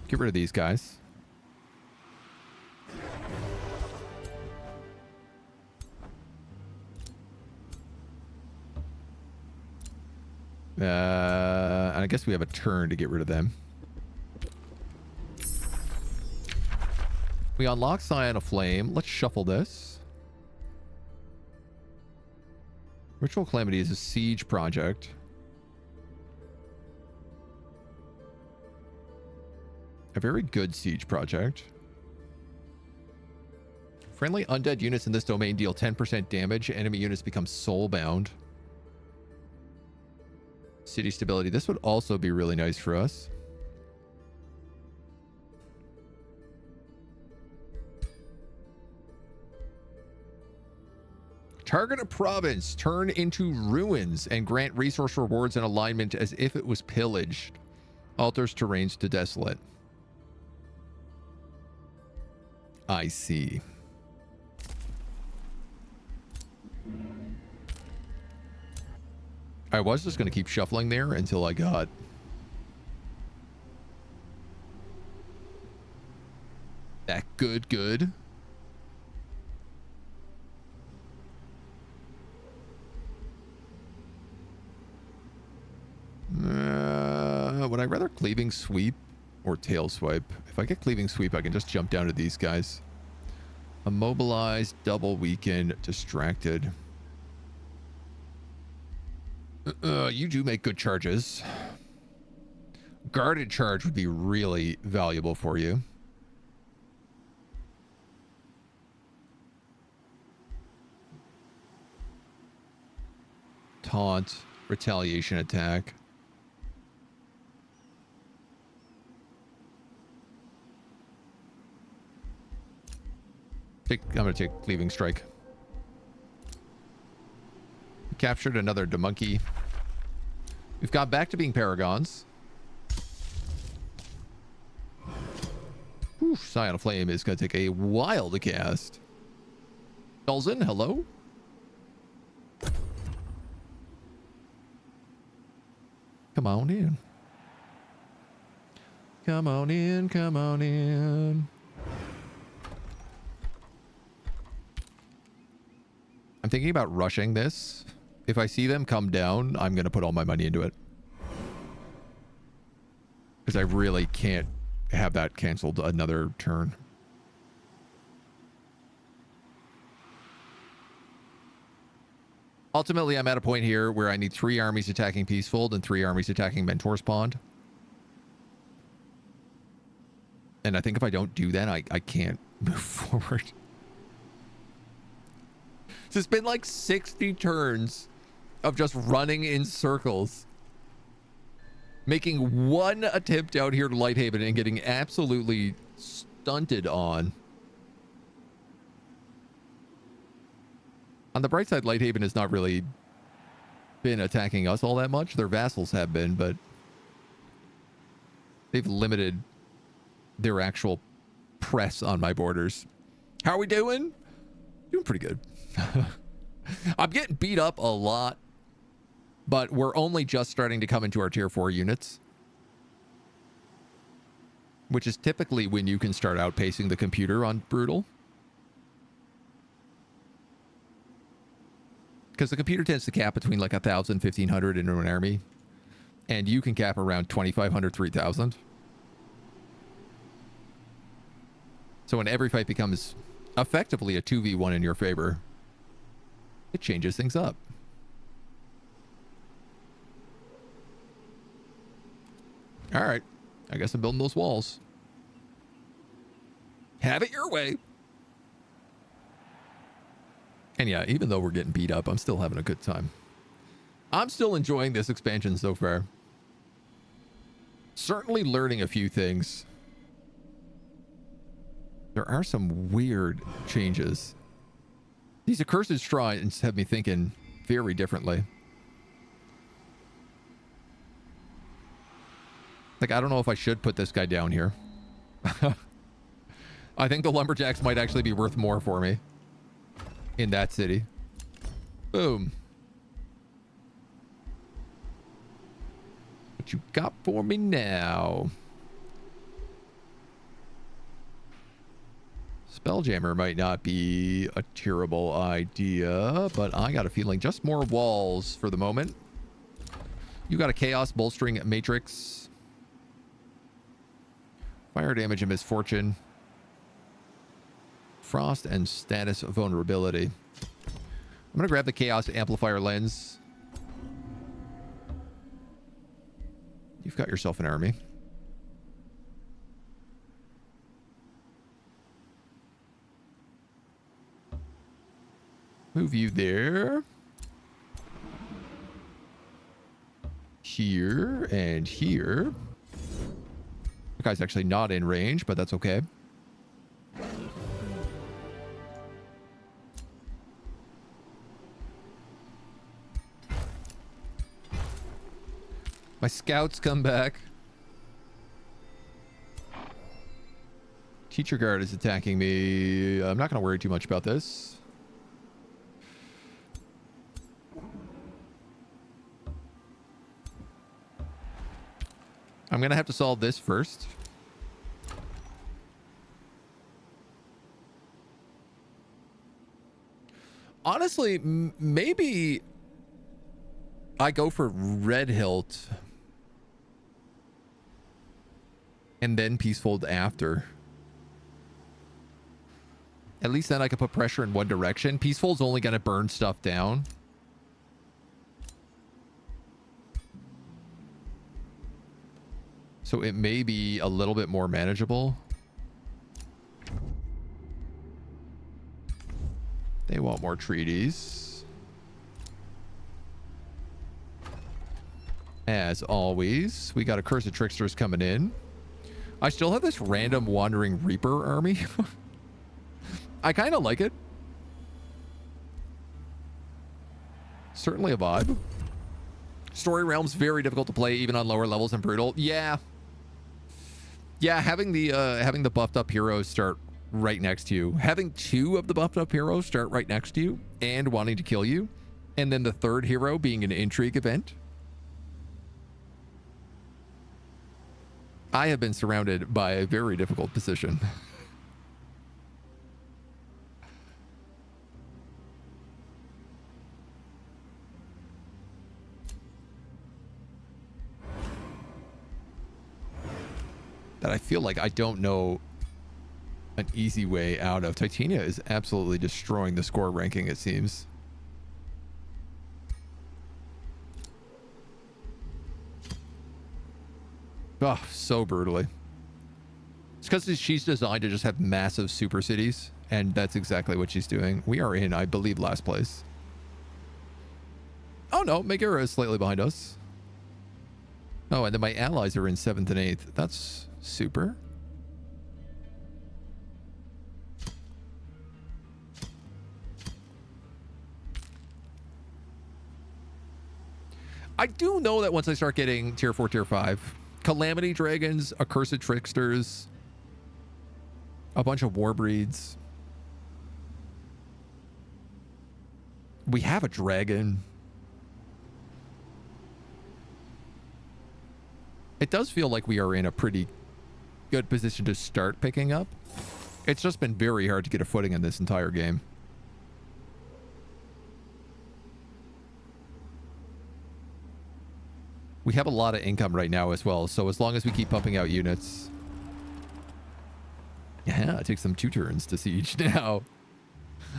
Get rid of these guys. And I guess we have a turn to get rid of them. We unlock Scion of Flame. Let's shuffle this. Ritual Calamity is a siege project. A very good siege project. Friendly undead units in this domain deal 10% damage. Enemy units become soulbound. City stability. This would also be really nice for us. Target a province, turn into ruins, and grant resource rewards and alignment as if it was pillaged. Alters terrains to desolate. I see. I was just going to keep shuffling there until I got that good. Would I rather cleaving sweep or tail swipe? If I get cleaving sweep, I can just jump down to these guys. Immobilized, double weakened, distracted. You do make good charges. Guarded charge would be really valuable for you. Taunt, retaliation attack. I'm going to take cleaving strike. Captured another Demonkey. We've got back to being paragons. Whew, Scion of Flame is going to take a while to cast. Dolzen, hello? Come on in. Come on in, come on in. I'm thinking about rushing this. If I see them come down, I'm going to put all my money into it. Because I really can't have that canceled another turn. Ultimately, I'm at a point here where I need 3 armies attacking Peacefold and 3 armies attacking Mentor's Pond. And I think if I don't do that, I can't move forward. So it's been like 60 turns of just running in circles. Making one attempt out here to Lighthaven and getting absolutely stunted on. On the bright side, Lighthaven has not really been attacking us all that much. Their vassals have been, but they've limited their actual press on my borders. How are we doing? Doing pretty good. I'm getting beat up a lot, but we're only just starting to come into our tier 4 units, which is typically when you can start outpacing the computer on Brutal. Because the computer tends to cap between like 1,000, 1,500 into an army, and you can cap around 2,500, 3,000. So when every fight becomes effectively a 2v1 in your favor, it changes things up. All right. I guess I'm building those walls. Have it your way. And yeah, even though we're getting beat up, I'm still having a good time. I'm still enjoying this expansion so far. Certainly learning a few things. There are some weird changes. These accursed shrines have me thinking very differently. Like, I don't know if I should put this guy down here. I think the lumberjacks might actually be worth more for me in that city. Boom. What you got for me now? Spelljammer might not be a terrible idea, but I got a feeling just more walls for the moment. You got a chaos bolstering matrix. Fire damage and misfortune. Frost and status vulnerability. I'm going to grab the chaos amplifier lens. You've got yourself an army. Move you there. Here and here. The guy's actually not in range, but that's okay. My scouts come back. Teacher guard is attacking me. I'm not going to worry too much about this. I'm going to have to solve this first. Honestly, maybe I go for Red Hilt and then Peacefold after. At least then I can put pressure in one direction. Peacefold's only going to burn stuff down. So it may be a little bit more manageable. They want more treaties. As always, we got accursed tricksters coming in. I still have this random wandering reaper army. I kind of like it. Certainly a vibe. Story Realm's very difficult to play even on lower levels than Brutal. Yeah. Yeah, having the buffed up heroes start right next to you, having two of the buffed up heroes start right next to you and wanting to kill you, and then the third hero being an intrigue event. I have been surrounded by a very difficult position. That I feel like I don't know an easy way out of. Titania is absolutely destroying the score ranking, it seems. Oh, so brutally. It's because she's designed to just have massive super cities, and that's exactly what she's doing. We are in, I believe, last place. Oh no, Megara is slightly behind us. Oh, and then my allies are in 7th and 8th. That's super. I do know that once I start getting tier 4, tier 5, Calamity Dragons, Accursed Tricksters, a bunch of War Breeds. We have a dragon. It does feel like we are in a pretty good position to start picking up. It's just been very hard to get a footing in this entire game. We have a lot of income right now as well, so as long as we keep pumping out units. Yeah, it takes them 2 turns to siege now.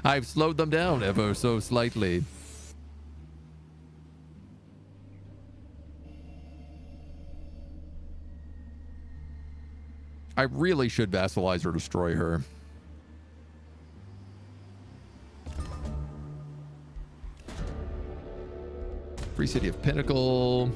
I've slowed them down ever so slightly. I really should vassalize or destroy her. Free City of Pinnacle.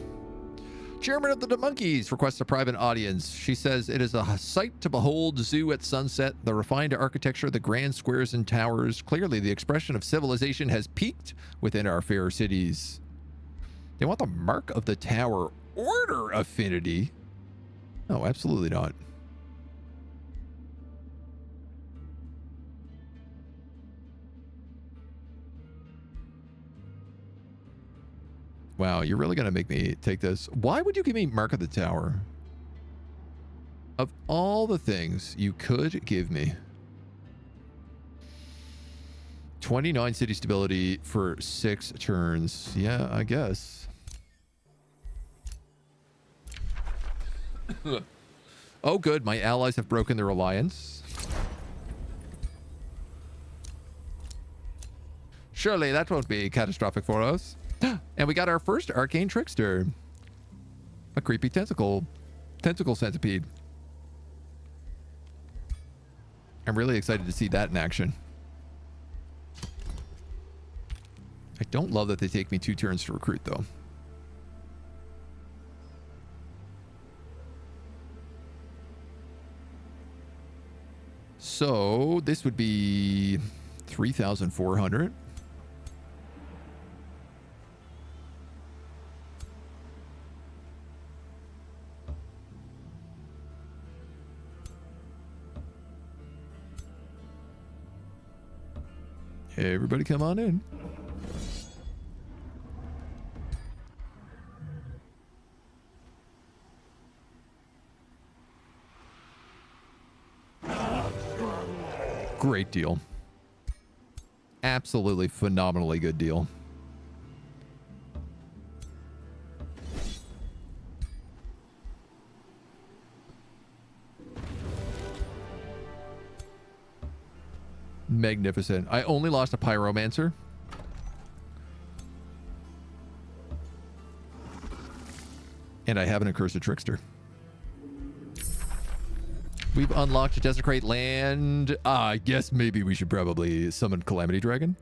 Chairman of the Monkeys requests a private audience. She says it is a sight to behold, zoo at sunset, the refined architecture, the grand squares and towers. Clearly, the expression of civilization has peaked within our fair cities. They want the Mark of the Tower Order affinity. No, absolutely not. Wow, you're really going to make me take this. Why would you give me Mark of the Tower? Of all the things you could give me. 29 city stability for 6 turns. Yeah, I guess. Oh, good. My allies have broken their alliance. Surely that won't be catastrophic for us. And we got our first arcane trickster. A creepy tentacle centipede. I'm really excited to see that in action. I don't love that they take me 2 turns to recruit, though. So this would be 3,400. Hey, everybody come on in. Great deal. Absolutely phenomenally good deal. Magnificent. I only lost a pyromancer. And I have an accursed trickster. We've unlocked Desecrate Land. I guess maybe we should probably summon Calamity Dragon.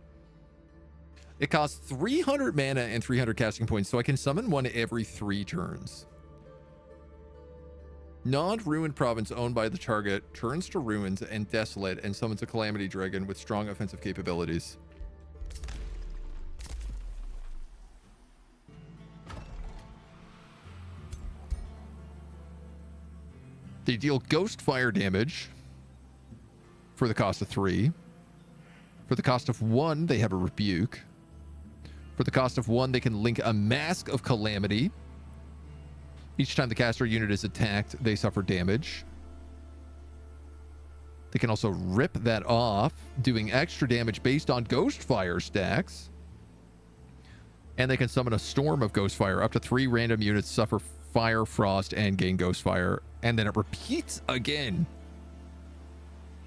It costs 300 mana and 300 casting points, so I can summon one every 3 turns. Non-ruined province owned by the target turns to ruins and desolate and summons a Calamity Dragon with strong offensive capabilities. They deal ghost fire damage for the cost of 3. For the cost of 1, they have a rebuke. For the cost of 1, they can link a Mask of Calamity. Each time the caster unit is attacked, they suffer damage. They can also rip that off, doing extra damage based on ghost fire stacks. And they can summon a storm of ghost fire. Up to 3 random units suffer fire, frost, and gain ghost fire. And then it repeats again.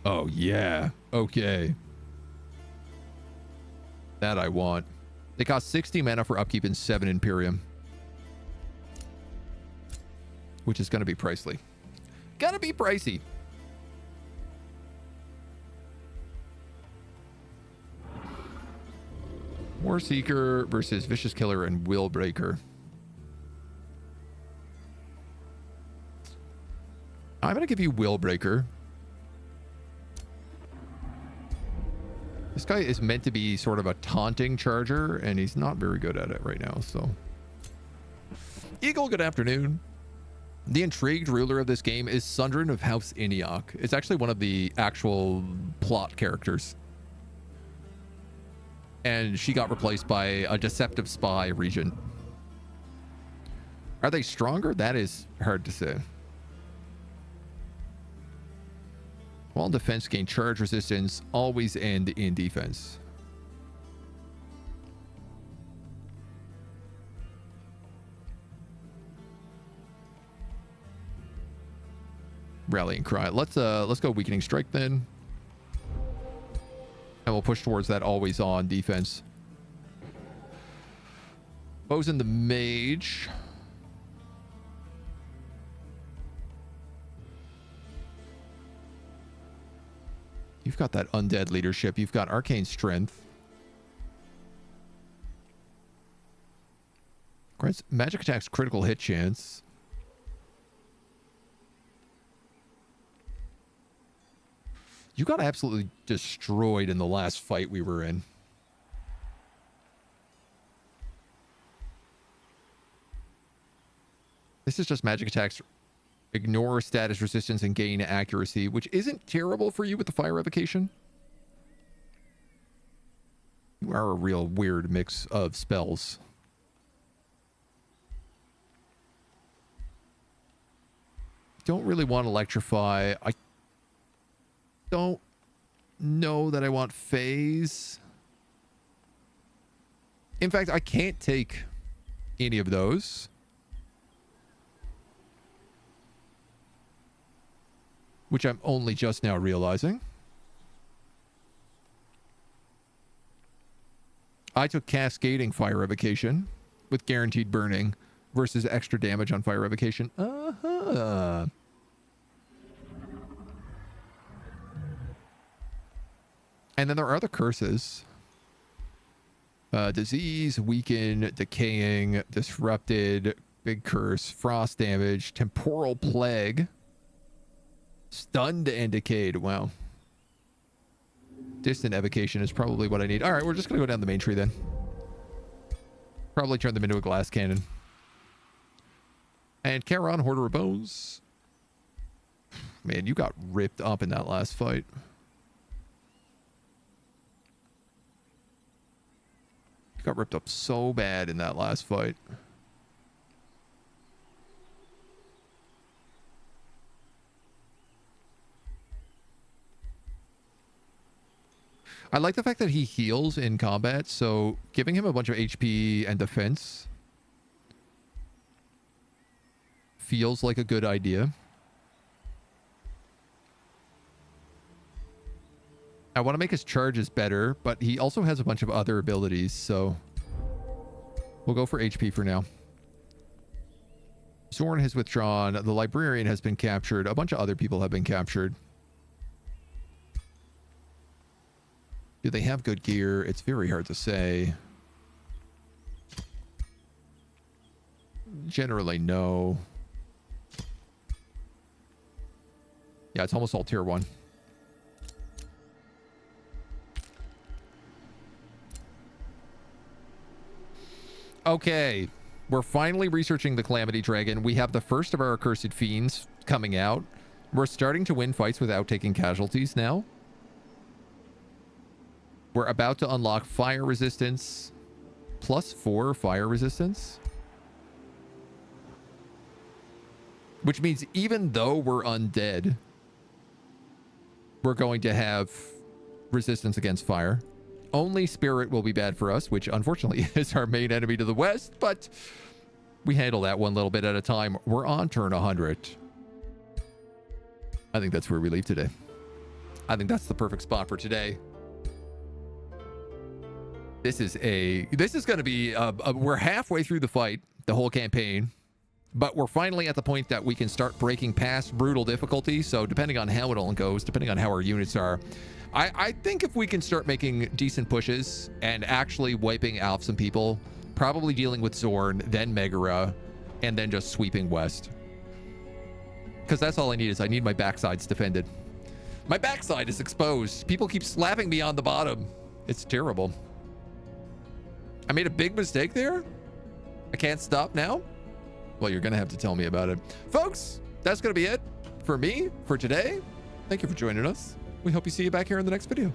Oh, yeah. Okay. That I want. They cost 60 mana for upkeep and 7 Imperium. Which is going to be pricey. Gonna be pricey. War Seeker versus Vicious Killer and Will Breaker. I'm going to give you Willbreaker. This guy is meant to be sort of a taunting charger, and he's not very good at it right now, so. Eagle, good afternoon. The intrigued ruler of this game is Sundrin of House Iniok. It's actually one of the actual plot characters. And she got replaced by a deceptive spy regent. Are they stronger? That is hard to say. While defense gain charge resistance, always end in defense. Rallying cry. Let's go weakening strike then. And we'll push towards that always on defense. Bosun the mage. You've got that undead leadership. You've got arcane strength. Grants magic attacks critical hit chance. You got absolutely destroyed in the last fight we were in. This is just magic attacks. Ignore status resistance and gain accuracy, which isn't terrible for you with the fire revocation. You are a real weird mix of spells. Don't really want to electrify. I don't know that I want phase. In fact, I can't take any of those. Which I'm only just now realizing. I took cascading fire revocation with guaranteed burning versus extra damage on fire revocation. Uh-huh. And then there are other curses. Disease, weaken, decaying, disrupted, big curse, frost damage, temporal plague. Stunned and decayed. Wow. Distant evocation is probably what I need. All right, we're just going to go down the main tree then. Probably turn them into a glass cannon. And Charon, Hoarder of Bones. Man, you got ripped up in that last fight. You got ripped up so bad in that last fight. I like the fact that he heals in combat, so giving him a bunch of HP and defense feels like a good idea. I want to make his charges better, but he also has a bunch of other abilities, so we'll go for HP for now. Zorn has withdrawn. The Librarian has been captured. A bunch of other people have been captured. Do they have good gear? It's very hard to say. Generally, no. Yeah, it's almost all tier 1. Okay. We're finally researching the Calamity Dragon. We have the first of our accursed fiends coming out. We're starting to win fights without taking casualties now. We're about to unlock fire resistance. +4 fire resistance. Which means even though we're undead, we're going to have resistance against fire. Only spirit will be bad for us, which unfortunately is our main enemy to the west, but we handle that one little bit at a time. We're on turn 100. I think that's where we leave today. I think that's the perfect spot for today. This is going to be, we're halfway through the fight, the whole campaign, but we're finally at the point that we can start breaking past brutal difficulty. So depending on how it all goes, depending on how our units are, I think if we can start making decent pushes and actually wiping out some people, probably dealing with Zorn, then Megara, and then just sweeping west. Because that's all I need is I need my backsides defended. My backside is exposed. People keep slapping me on the bottom. It's terrible. I made a big mistake there. I can't stop now. Well, you're going to have to tell me about it. Folks, that's going to be it for me for today. Thank you for joining us. We hope you see you back here in the next video.